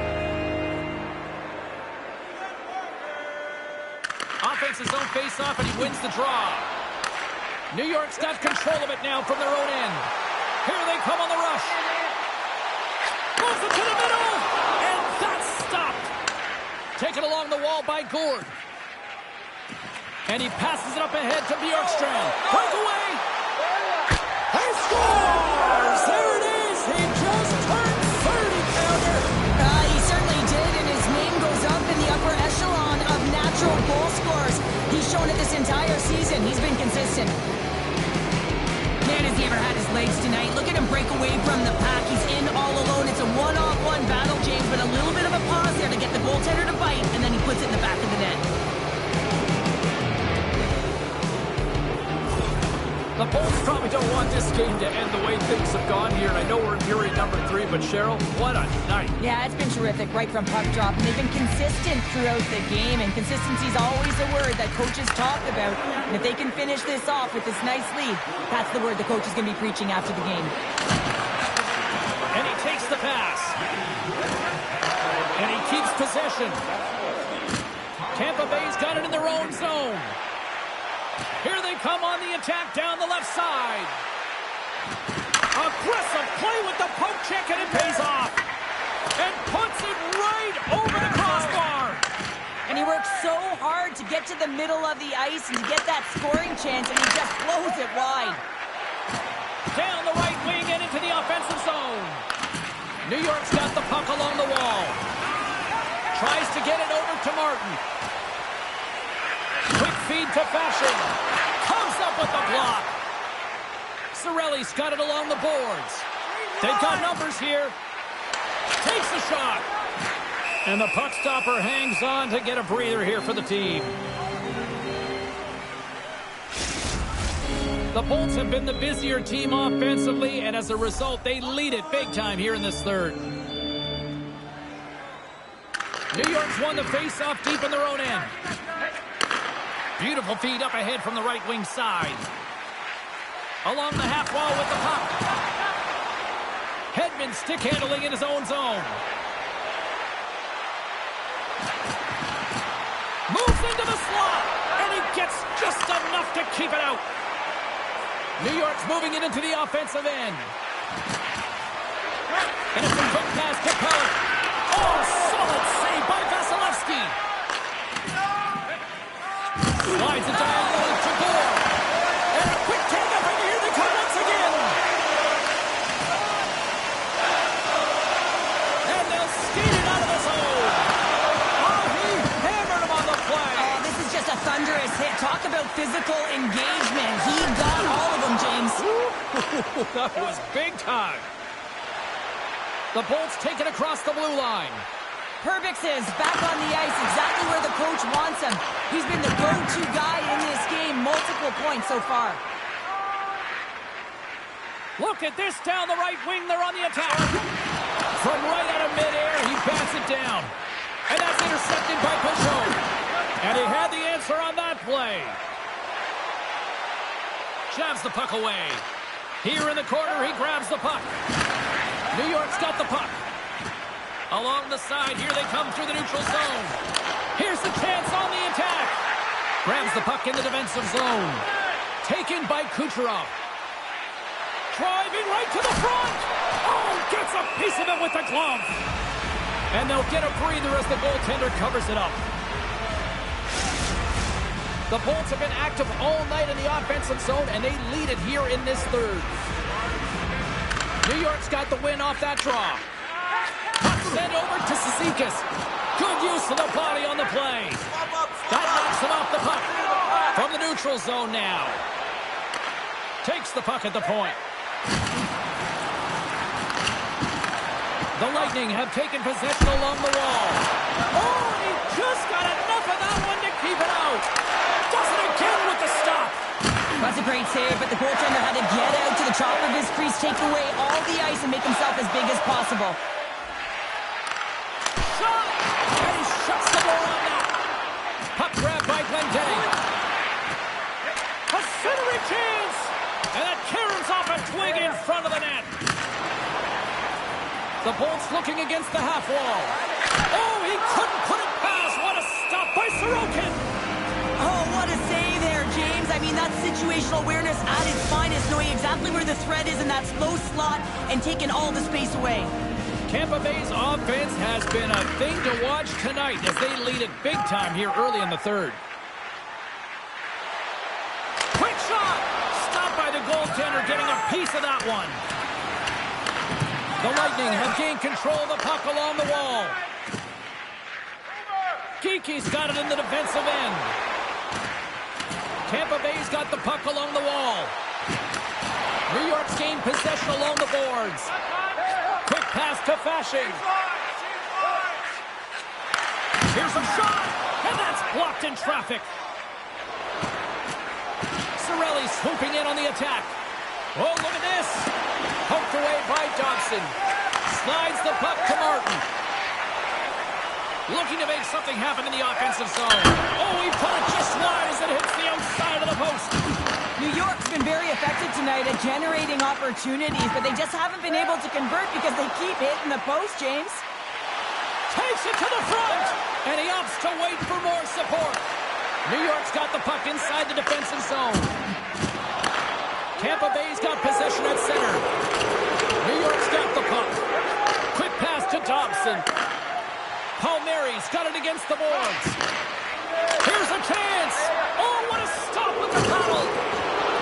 Offense's own face-off, and he wins the draw. New York's got control of it now from their own end. Here they come on the rush. Moves it to the middle, and that's stopped. Taken along the wall by Gord. And he passes it up ahead to Bjorkstrand. Breakaway. He scores! There it is! He just turned 30, Pounder. He certainly did, and his name goes up in the upper echelon of natural goal scorers. He's shown it this entire season. He's been consistent. Man, has he ever had his legs tonight. Look at him break away from the pack. He's in all alone. It's a one-on-one battle, James, but a little bit of a pause there to get the goaltender to bite, and then he puts it in the back of the net. The Bolts probably don't want this game to end the way things have gone here. And I know we're in period number 3, but Cheryl, what a night. Yeah, it's been terrific right from puck drop. And they've been consistent throughout the game, and consistency is always a word that coaches talk about. And if they can finish this off with this nice lead, that's the word the coach is going to be preaching after the game. And he takes the pass. And he keeps possession. Tampa Bay's got it in their own zone. Here they come on the attack down the left side. Aggressive play with the poke check, and it pays off. And puts it right over the crossbar. And he works so hard to get to the middle of the ice and to get that scoring chance, and he just blows it wide. Down the right wing and into the offensive zone. New York's got the puck along the wall. Tries to get it over to Martin. Quick feed to Fashion. Comes up with the block. Cirelli's got it along the boards. They've got numbers here. Takes a shot. And the puck stopper hangs on to get a breather here for the team. The Bolts have been the busier team offensively, and as a result, they lead it big time here in this third. New York's won the face-off deep in their own end. Beautiful feed up ahead from the right wing side. Along the half wall with the puck. Hedman stick handling in his own zone. Moves into the slot, and he gets just enough to keep it out. New York's moving it into the offensive end. And it's a quick pass to Pellet. Oh, solid save by Vasilevsky. Slides it diagonally to Gore. And a quick take up, and here they come once again. And they'll skate it out of the zone. Oh, he hammered him on the play. Oh, this is just a thunderous hit. Talk about physical engagement. He got all of them, James. That was big time. The Bolts take it across the blue line. Perbix is back on the ice, exactly where the coach wants him. He's been the go-to guy in this game, multiple points so far. Look at this down the right wing. They're on the attack. From right out of midair, he bats it down. And that's intercepted by Peugeot. And he had the answer on that play. Jabs the puck away. Here in the corner, he grabs the puck. New York's got the puck. Along the side, here they come through the neutral zone. Here's the chance on the attack. Grabs the puck in the defensive zone. Taken by Kucherov. Driving right to the front. Oh, gets a piece of it with the glove. And they'll get a breather as the goaltender covers it up. The Bolts have been active all night in the offensive zone, and they lead it here in this third. New York's got the win off that draw. Puck sent over to Cizikas. Good use of the body on the play. That knocks him off the puck. From the neutral zone now. Takes the puck at the point. The Lightning have taken possession along the wall. Oh, he just got enough of that one to keep it out. Does it again with the stop. That's a great save, but the goaltender had to get out to the top of his crease, take away all the ice, and make himself as big as possible. Shot! And he shuts the door on that. Puck grab by Glendening. A centering chance! And that caroms off a twig in front of the net. The Bolts looking against the half wall. Oh, he couldn't put it past. What a stop by Sorokin. Oh, what a save there, James. I mean, that's situational awareness at its finest, knowing exactly where the threat is in that slow slot and taking all the space away. Tampa Bay's offense has been a thing to watch tonight as they lead it big time here early in the third. Quick shot! Stopped by the goaltender, getting a piece of that one. The Lightning have gained control of the puck along the wall. Geeky's got it in the defensive end. Tampa Bay's got the puck along the wall. New York's gained possession along the boards. Quick pass to Fasching. Here's a shot, and that's blocked in traffic. Cirelli swooping in on the attack. Oh, look at this. Poked away by Dobson. Slides the puck to Martin. Looking to make something happen in the offensive zone. Oh, he put it just wide as it hits the outside of the post. New York's been very effective tonight at generating opportunities, but they just haven't been able to convert because they keep hitting the post, James. Takes it to the front, and he opts to wait for more support. New York's got the puck inside the defensive zone. Tampa Bay's got possession at center. New York's got the puck. Quick pass to Dobson. Palmieri's got it against the boards. Here's a chance. Oh, what a stop with the paddle.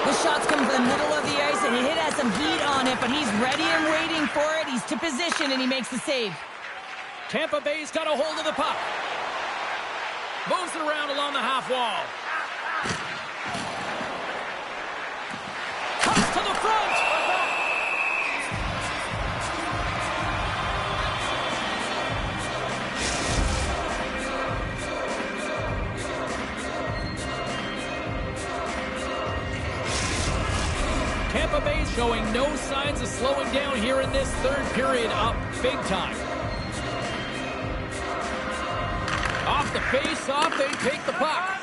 The shot's coming from the middle of the ice, and he has some heat on it, but he's ready and waiting for it. He's to position, and he makes the save. Tampa Bay's got a hold of the puck. Moves it around along the half wall. Comes to the front. Tampa Bay's showing no signs of slowing down here in this third period, up big time. Off the face-off, they take the puck.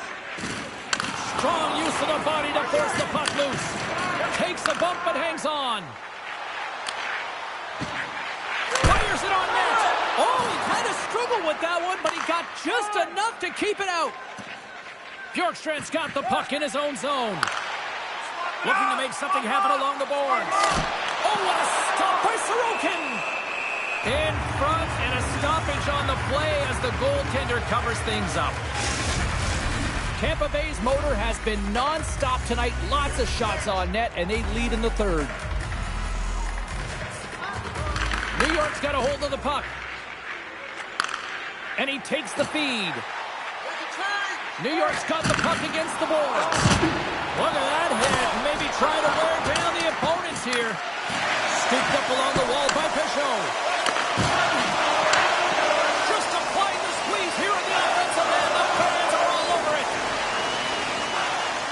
Strong use of the body to force the puck loose. Takes a bump but hangs on. Fires it on net. Oh, he kind of struggled with that one, but he got just enough to keep it out. Bjorkstrand's got the puck in his own zone. Looking to make something happen along the boards. Oh, what a stop by Sorokin! In front, and a stoppage on the play as the goaltender covers things up. Tampa Bay's motor has been non-stop tonight. Lots of shots on net, and they lead in the third. New York's got a hold of the puck. And he takes the feed. New York's got the puck against the boards. Look at that hit. Maybe try to wear down the opponents here. Scooped up along the wall by Peugeot. Just applying the squeeze here in the offensive end. The fans are all over it.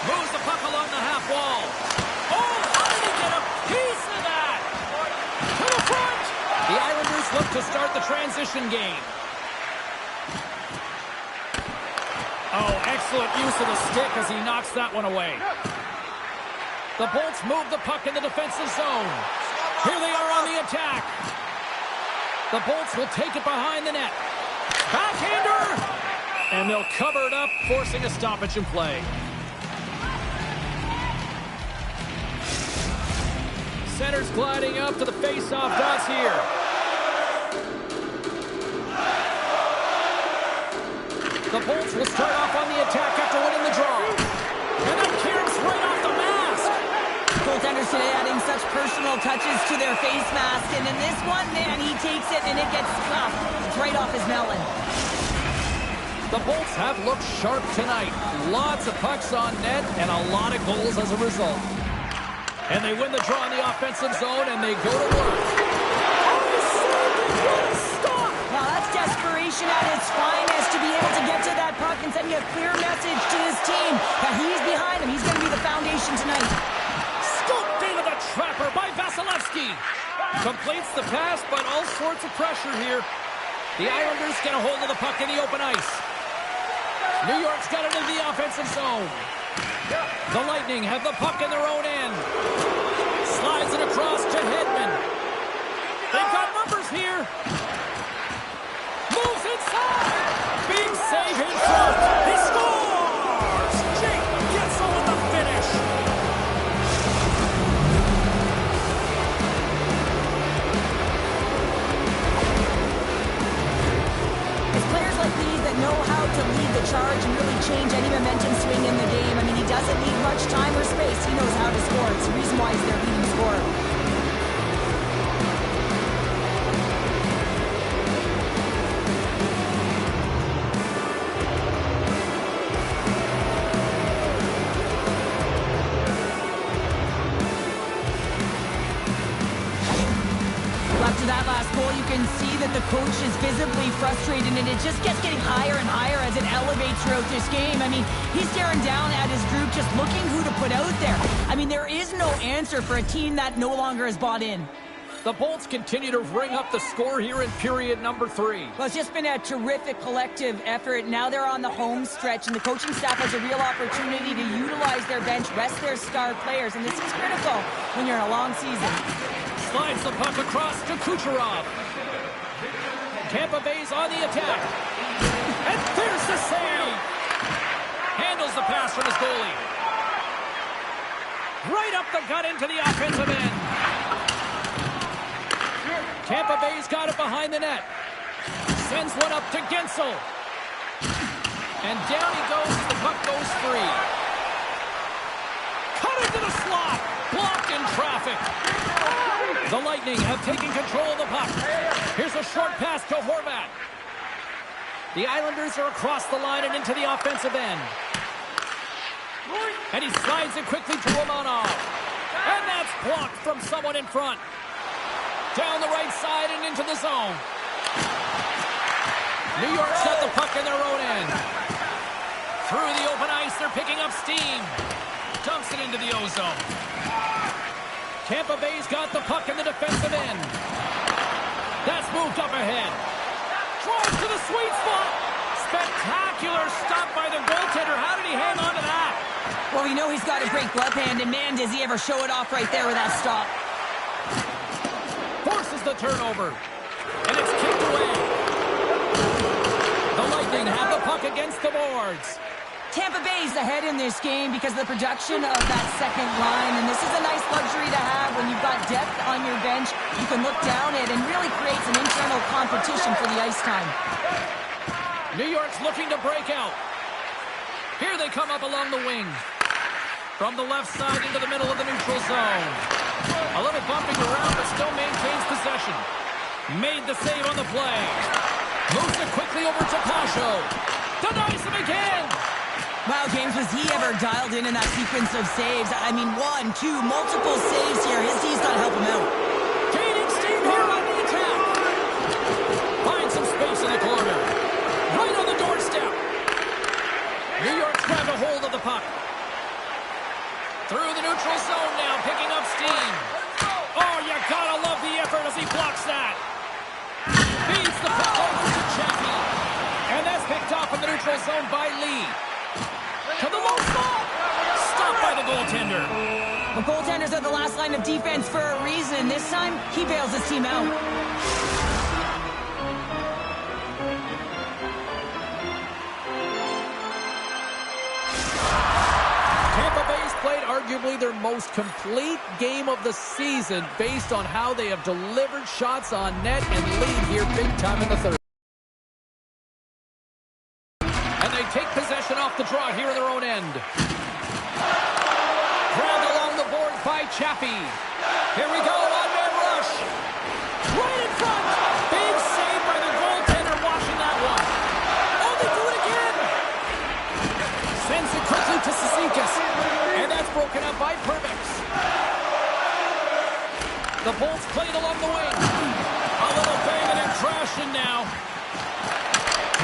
Moves the puck along the half wall. Oh, how did he get a piece of that? To the front. The Islanders look to start the transition game. Oh, excellent use of the stick as he knocks that one away. The Bolts move the puck in the defensive zone. Here they are on the attack. The Bolts will take it behind the net. Backhander! And they'll cover it up, forcing a stoppage in play. Center's gliding up to the face-off dots here. The Bolts will start off on the attack after winning the draw. And that caroms right off the mask. Goaltenders today adding such personal touches to their face mask. And in this one, man, he takes it and it gets scuffed. It's right off his melon. The Bolts have looked sharp tonight. Lots of pucks on net and a lot of goals as a result. And they win the draw in the offensive zone and they go to work. Now that's desperation at its finest to be able to get to that puck and sending a clear message to his team that he's behind him. He's going to be the foundation tonight. Scooped into the trapper by Vasilevsky. Completes the pass, but all sorts of pressure here. The Islanders get a hold of the puck in the open ice. New York's got it in the offensive zone. The Lightning have the puck in their own end. Slides it across to Hedman. They've got numbers here. Moves inside. Big save in front. He scores! Jake Gensel with the finish. It's players like these that know how to lead the charge and really change any momentum swing in the game. I mean, he doesn't need much time or space. He knows how to score. It's the reason why he's their leading scorer. After that last goal, you can see that the coach is visibly frustrated, and it just gets getting higher and higher as it elevates throughout this game. I mean, he's staring down at his group, just looking who to put out there. I mean, there is no answer for a team that no longer is bought in. The Bolts continue to ring up the score here in period number 3. Well, it's just been a terrific collective effort. Now they're on the home stretch, and the coaching staff has a real opportunity to utilize their bench, rest their star players, and this is critical when you're in a long season. Slides the puck across to Kucherov. Tampa Bay's on the attack. And there's the save. Handles the pass from his goalie. Right up the gut into the offensive end. Tampa Bay's got it behind the net. Sends one up to Gensel. And down he goes as the puck goes free. Cut into the slot. Blocked in traffic. The Lightning have taken control of the puck. Here's a short pass to Horvat. The Islanders are across the line and into the offensive end. And he slides it quickly to Romanov. And that's blocked from someone in front. Down the right side and into the zone. New York's got the puck in their own end. Through the open ice, they're picking up steam. Dumps it into the O-zone. Tampa Bay's got the puck in the defensive end. That's moved up ahead. Drives to the sweet spot. Spectacular stop by the goaltender. How did he hang on to that? Well, we know he's got a great glove hand, and man, does he ever show it off right there with that stop. Forces the turnover. And it's kicked away. The Lightning have the puck against the boards. Tampa Bay's ahead in this game because of the production of that second line, and this is a nice luxury to have when you've got depth on your bench. You can look down it and really creates an internal competition for the ice time. New York's looking to break out. Here they come up along the wing. From the left side into the middle of the neutral zone. A little bumping around, but still maintains possession. Made the save on the play. Moves it quickly over to Pasho. Denies him again. Wow, James, was he ever dialed in that sequence of saves? I mean, 1, 2, multiple saves here. His D's got to help him out. Gaining steam here on the attack. Finds some space in the corner. Right on the doorstep. New York's grabbed a hold of the puck. Through the neutral zone now, picking up steam. Oh, you gotta love the effort as he blocks that. Feeds the puck over to Chappie. And that's picked off in the neutral zone by Lee. To the low spot. Stopped by the goaltender. The goaltenders are the last line of defense for a reason. This time, he bails his team out. Tampa Bay's played arguably their most complete game of the season based on how they have delivered shots on net and lead here big time in the third. And off the draw here in their own end. Grabbed along the boards by Chappie. Here we go, one-man rush. Right in front. Big save by the goaltender watching that one. Oh, they do it again. Sends it quickly to Cizikas. And that's broken up by Perbix. The Bolts played along the wing. A little banging and crashing now.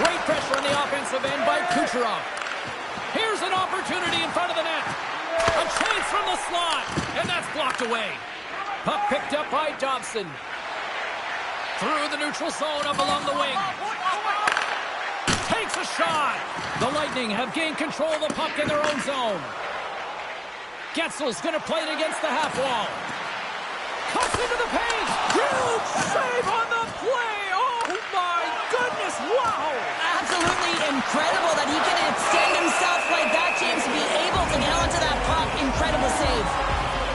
Great pressure on the offensive end by Kucherov. Here's an opportunity in front of the net. A chance from the slot. And that's blocked away. Puck picked up by Dobson. Through the neutral zone up along the wing. Takes a shot. The Lightning have gained control of the puck in their own zone. Getzel's going to play it against the half wall. Cuts into the paint. Huge save on the play. Oh, my goodness. Wow. Absolutely incredible that he can extend himself like that, James, to be able to get onto that puck. Incredible save.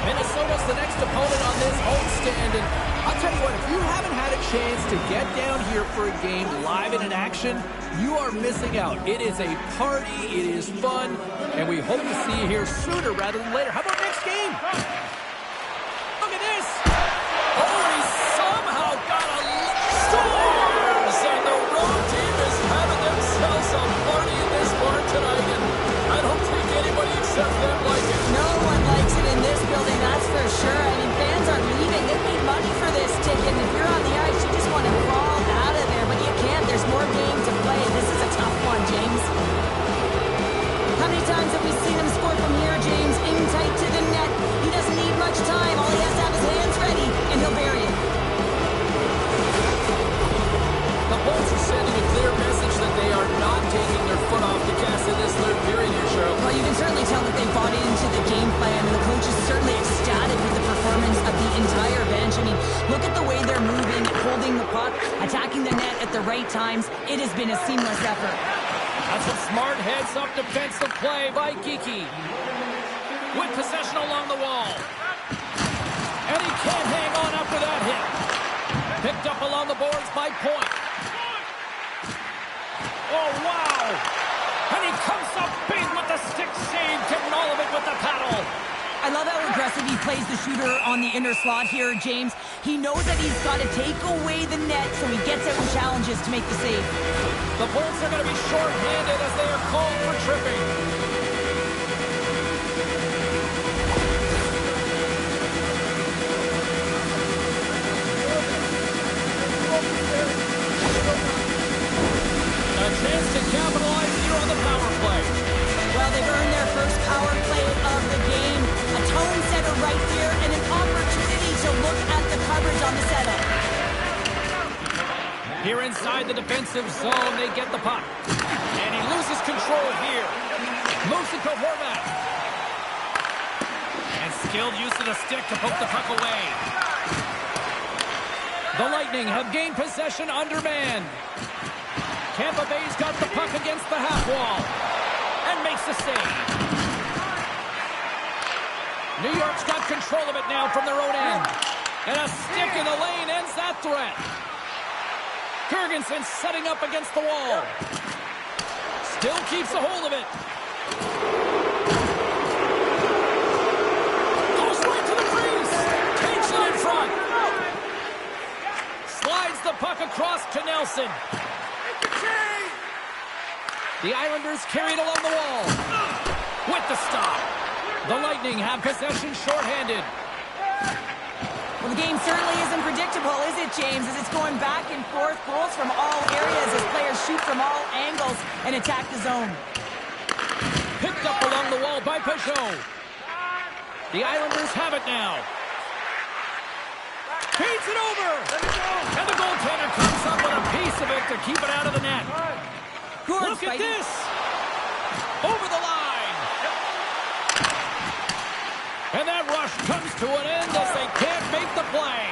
Minnesota's the next opponent on this homestand, and I'll tell you what, if you haven't had a chance to get down here for a game live and in action, you are missing out. It is a party, it is fun, and we hope to see you here sooner rather than later. How about next game? Look at this. Oh, he somehow got a scores, and the road team is having themselves a party in this barn tonight, and I don't think anybody except them like it. No one likes it in this building, that's for sure. I mean, fans are leaving. They paid money for this ticket. If you're on the ice, you just want to crawl out of there, but you can't. There's more game to play. This is a tough one, James. How many times have we seen him score from here, James? In tight to the net. He doesn't need much time. All he has to have his hands ready, and he'll bury it. The Bolts are sending a clear message that they are not taking their foot off the gas in this third period here, Cheryl. Well, you can certainly tell that they bought into the game plan, and the coach is certainly ecstatic with the performance of the entire bench. I mean, look at the way they're moving, holding the puck, attacking the net at the right times. It has been a seamless effort. That's a smart heads-up defensive play by Geekie. With possession along the wall. And he can't hang on after that hit. Picked up along the boards by Point. Oh, wow! And he comes up big with the stick save, getting all of it with the paddle. I love how aggressive he plays the shooter on the inner slot here, James. He knows that he's got to take away the net, so he gets out and challenges to make the save. The Bolts are going to be short-handed as they are called for tripping. A chance to capitalize here on the power play. Well, they've earned their first power play of the game. A tone setter right here and an opportunity to look at the coverage on the setup. Here inside the defensive zone, they get the puck. And he loses control here. Moves it to Horvat. And skilled use of the stick to poke the puck away. The Lightning have gained possession undermanned. Tampa Bay's got the puck against the half wall. And makes the save. New York's got control of it now from their own end. And a stick in the lane ends that threat. Girgensson setting up against the wall. Still keeps a hold of it. Goes right to the crease. Takes it in front. Slides the puck across to Nelson. The Islanders carried along the wall. With the stop. The Lightning have possession shorthanded. Well, the game certainly isn't predictable, is it, James? As it's going back and forth, goals from all areas as players shoot from all angles and attack the zone. Picked up along the wall by Peugeot. The Islanders have it now. Feeds it over. And the goaltender comes up with a piece of it to keep it out of the net. Look at this. Over the line. And that rush comes to an end as they can't make the play.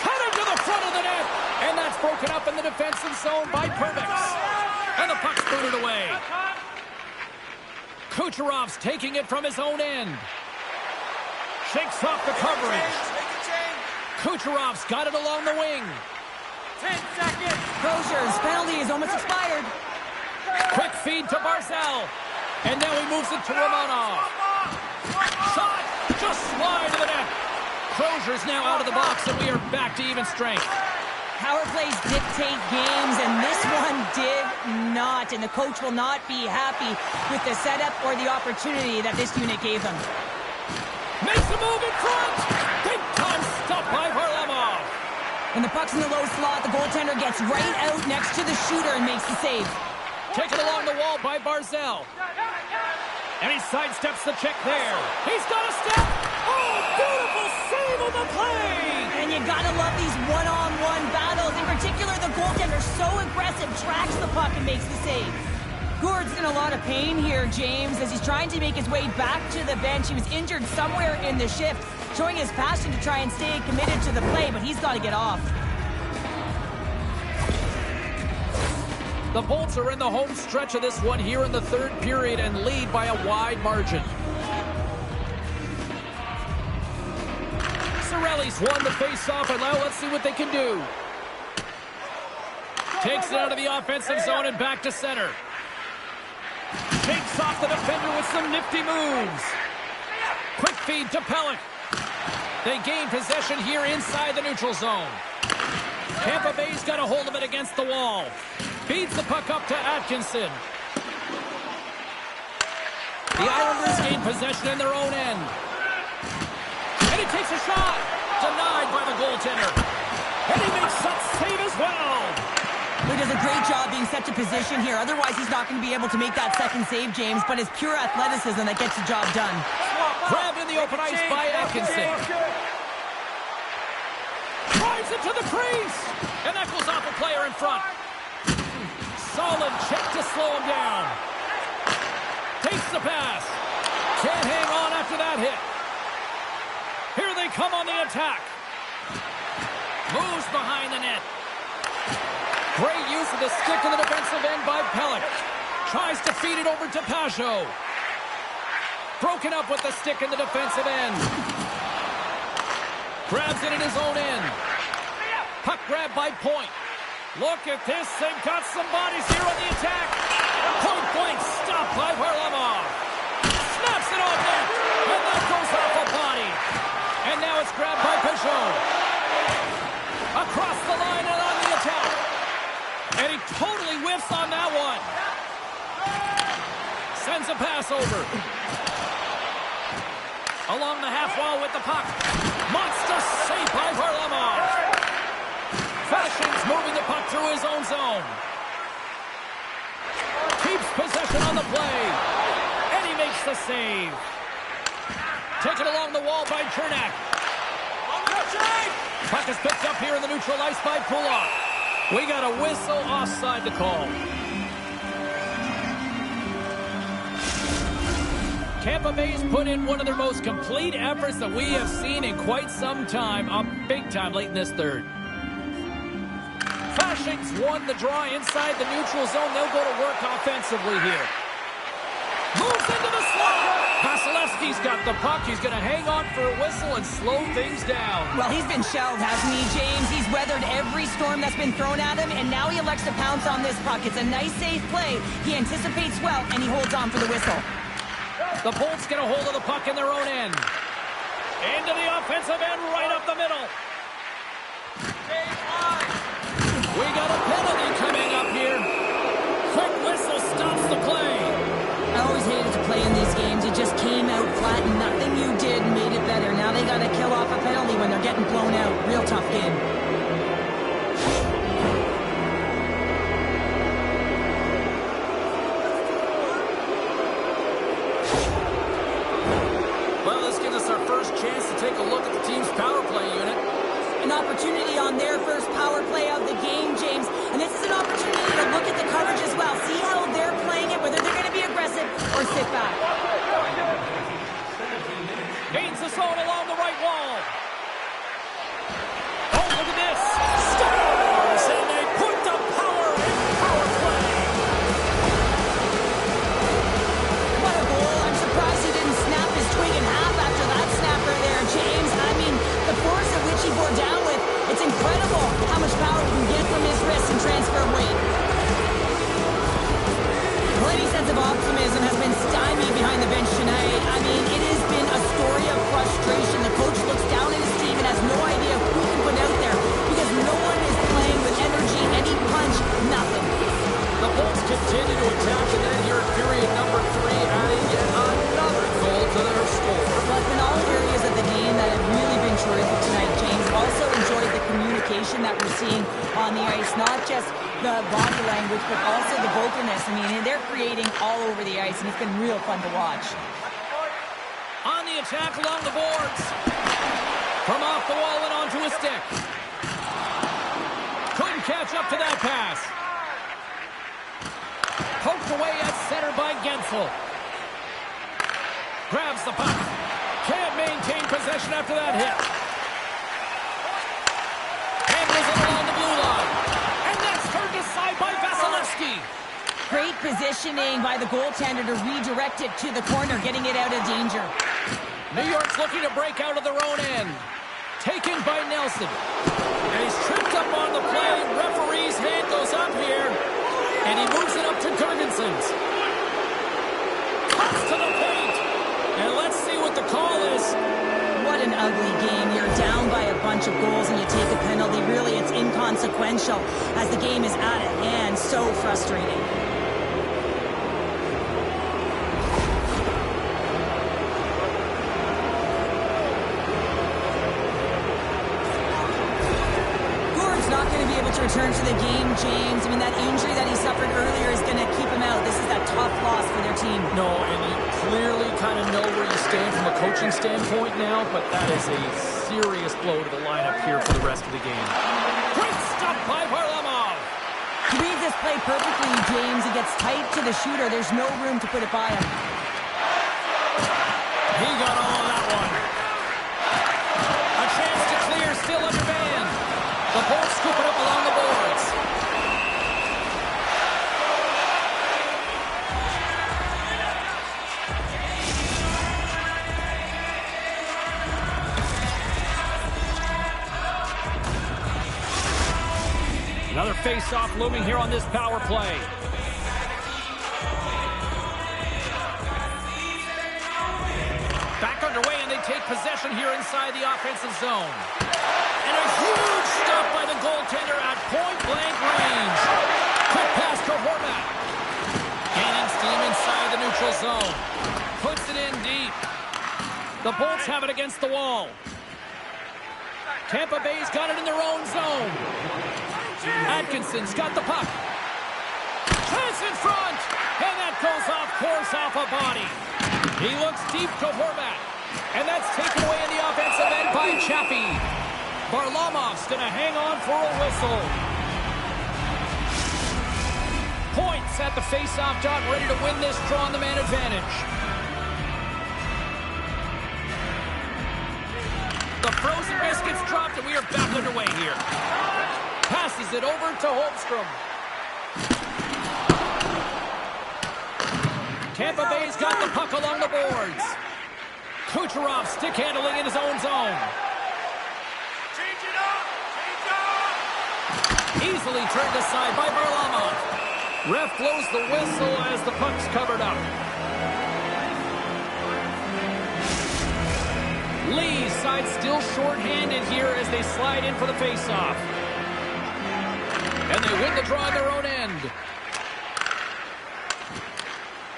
Cut into the front of the net. And that's broken up in the defensive zone by Perbix. And the puck's booted away. Kucherov's taking it from his own end. Shakes off the coverage. Kucherov's got it along the wing. 10 seconds. Crozier's penalty is almost expired. Quick feed to Barzal. And now he moves it to Romanov. Shot just wide of the net. Crozier's now out of the box, and we are back to even strength. Power plays dictate games, and this one did not. And the coach will not be happy with the setup or the opportunity that this unit gave them. Makes a move in front. Big time stop by Varlamov. When the puck's in the low slot, the goaltender gets right out next to the shooter and makes the save. Taken along the wall by Barzal. And he sidesteps the check there. He's got a step. Oh, beautiful save on the play. And you gotta love these one-on-one battles. In particular, the goaltender, so aggressive, tracks the puck and makes the save. Gould's in a lot of pain here, James, as he's trying to make his way back to the bench. He was injured somewhere in the shift, showing his passion to try and stay committed to the play, but he's got to get off. The Bolts are in the home stretch of this one here in the third period and lead by a wide margin. Cirelli's won the face-off, and now let's see what they can do. Takes it out of the offensive zone and back to center. Takes off the defender with some nifty moves. Quick feed to Pelech. They gain possession here inside the neutral zone. Tampa Bay's got a hold of it against the wall. Feeds the puck up to Atkinson. The Islanders gain possession in their own end. And he takes a shot. Denied by the goaltender. And he makes that save as well. He does a great job being set to position here. Otherwise, he's not going to be able to make that second save, James. But it's pure athleticism that gets the job done. Grabbed in the open ice by Atkinson. Drives it to the crease. And that goes off a player in front. Solid check to slow him down. Takes the pass. Can't hang on after that hit. Here they come on the attack. Moves behind the net. Great use of the stick in the defensive end by Pelech. Tries to feed it over to Pajot. Broken up with the stick in the defensive end. Grabs it in his own end. Puck grab by Point. Look at this. They've got some bodies here on the attack. Point blank stopped by Varlamov. Snaps it off net. And that goes off a body. And now it's grabbed by Pajot. Across the line and on the attack. And he totally whiffs on that one. Sends a pass over. Along the half wall with the puck. Monster save by Varlamov. Fashion's moving the puck through his own zone. Keeps possession on the play. And he makes the save. Taken along the wall by Chernak. Puck is picked up here in the neutral ice by Pullock. We got a whistle offside to call. Tampa Bay's put in one of their most complete efforts that we have seen in quite some time. Big time late in this third. Fashion's won the draw inside the neutral zone. They'll go to work offensively here. Moves into the slot. Vasilevsky's got the puck. He's going to hang on for a whistle and slow things down. Well, he's been shelled, hasn't he, James? He's weathered every storm that's been thrown at him, and now he elects to pounce on this puck. It's a nice, safe play. He anticipates well, and he holds on for the whistle. The Bolts get a hold of the puck in their own end. Into the offensive end, right up the middle. We got a penalty coming up here. Quick whistle stops the play. I always hated to play in these games. It just came out flat, and nothing you did made it better. Now they got to kill off a penalty when they're getting blown out. Real tough game. Well, this gives us our first chance to take a look at the team's power play unit. An opportunity on their first power play of the game, James. And this is an opportunity to look at the coverage as well. See how they're playing it, whether they're going to be aggressive or sit back. Gains the zone along the right wall. Oh, look at this. Scores! And they put the power in power play. What a goal. I'm surprised he didn't snap his twig in half after that snapper there, James. I mean, the force at which he bore down with, it's incredible how much power we can get from ice, not just the body language, but also the vocalness. I mean, they're creating all over the ice, and it's been real fun to watch. On the attack along the boards. From off the wall and onto a stick. Couldn't catch up to that pass. Poked away at center by Gensel. Grabs the puck. Can't maintain possession after that hit. Handles it along the blue line. And that's turned aside by Vasilevsky. Great positioning by the goaltender to redirect it to the corner, getting it out of danger. New York's looking to break out of their own end. Taken by Nelson. And he's tripped up on the play. Referee's hand goes up here. And he moves it up to Gergensons. Cuts to the paint. And let's see what the call is. What an ugly game. You're down by a bunch of goals and you take a penalty. Really, it's inconsequential as the game is out of hand. So frustrating. Not going to be able to return to the game, James. I mean, that injury that he suffered earlier is going to keep him out. This is a tough loss for their team. No, and you clearly kind of know where you stand from a coaching standpoint now, but that is a serious blow to the lineup here for the rest of the game. Great stop by Varlamov. He reads this play perfectly, James. He gets tight to the shooter. There's no room to put it by him. He got all of that one. A chance to clear, still under man. The Bolts scoop it up along the boards. Another face-off looming here on this power play. Back underway, and they take possession here inside the offensive zone. And a huge stop by the goaltender at point-blank range. Quick pass to Horvat. Gaining steam inside the neutral zone. Puts it in deep. The Bolts have it against the wall. Tampa Bay's got it in their own zone. Atkinson's got the puck. Chance in front. And that goes off course off a body. He looks deep to Horvat. And that's taken away in the offensive end by Chappie. Varlamov's going to hang on for a whistle. Points at the face-off dot, ready to win this draw on the man advantage. The frozen biscuits dropped, and we are back underway here. Passes it over to Holmstrom. Tampa Bay's got the puck along the boards. Kucherov stick handling in his own zone. Easily turned aside by Varlamov. Ref blows the whistle as the puck's covered up. Lee's side still short-handed here as they slide in for the face-off. And they win the draw on their own end.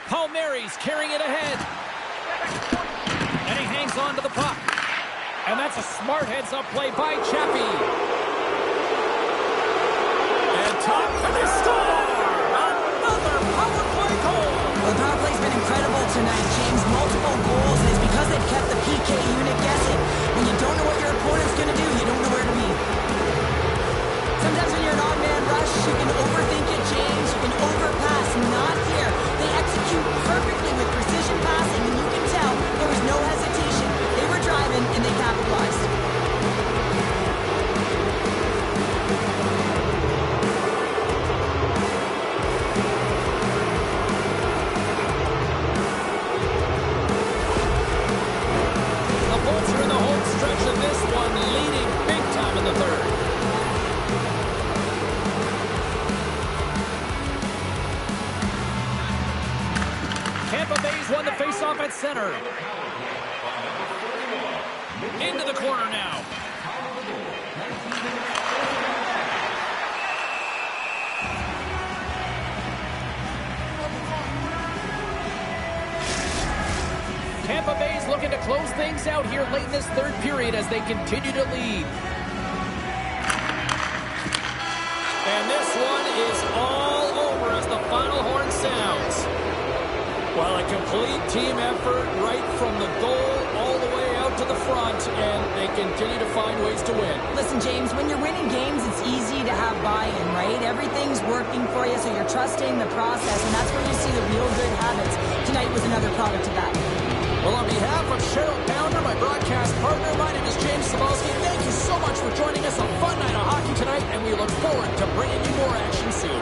Palmieri's carrying it ahead. And he hangs on to the puck. And that's a smart heads-up play by Chappie. Top, and they score! Another power play goal! Well, the power play's been incredible tonight, James. Multiple goals, and it's because they've kept the PK unit guessing. When you don't know what your opponent's going to do, you don't know where to be. Sometimes when you're an odd-man rush, you can overthink it, James. You can overpass. Not here. They execute perfectly with precision passing, and you can tell there was no hesitation. They were driving, and they capitalized. Won the face-off at center. Into the corner now. Tampa Bay's looking to close things out here late in this third period as they continue to lead. And this one is all over as the final horn sounds. Well, a complete team effort right from the goal all the way out to the front, and they continue to find ways to win. Listen, James, when you're winning games, it's easy to have buy-in, right? Everything's working for you, so you're trusting the process, and that's where you see the real good habits. Tonight was another product of that. Well, on behalf of Cheryl Pounder, my broadcast partner, my name is James Cebulski. Thank you so much for joining us. A fun night of hockey tonight, and we look forward to bringing you more action soon.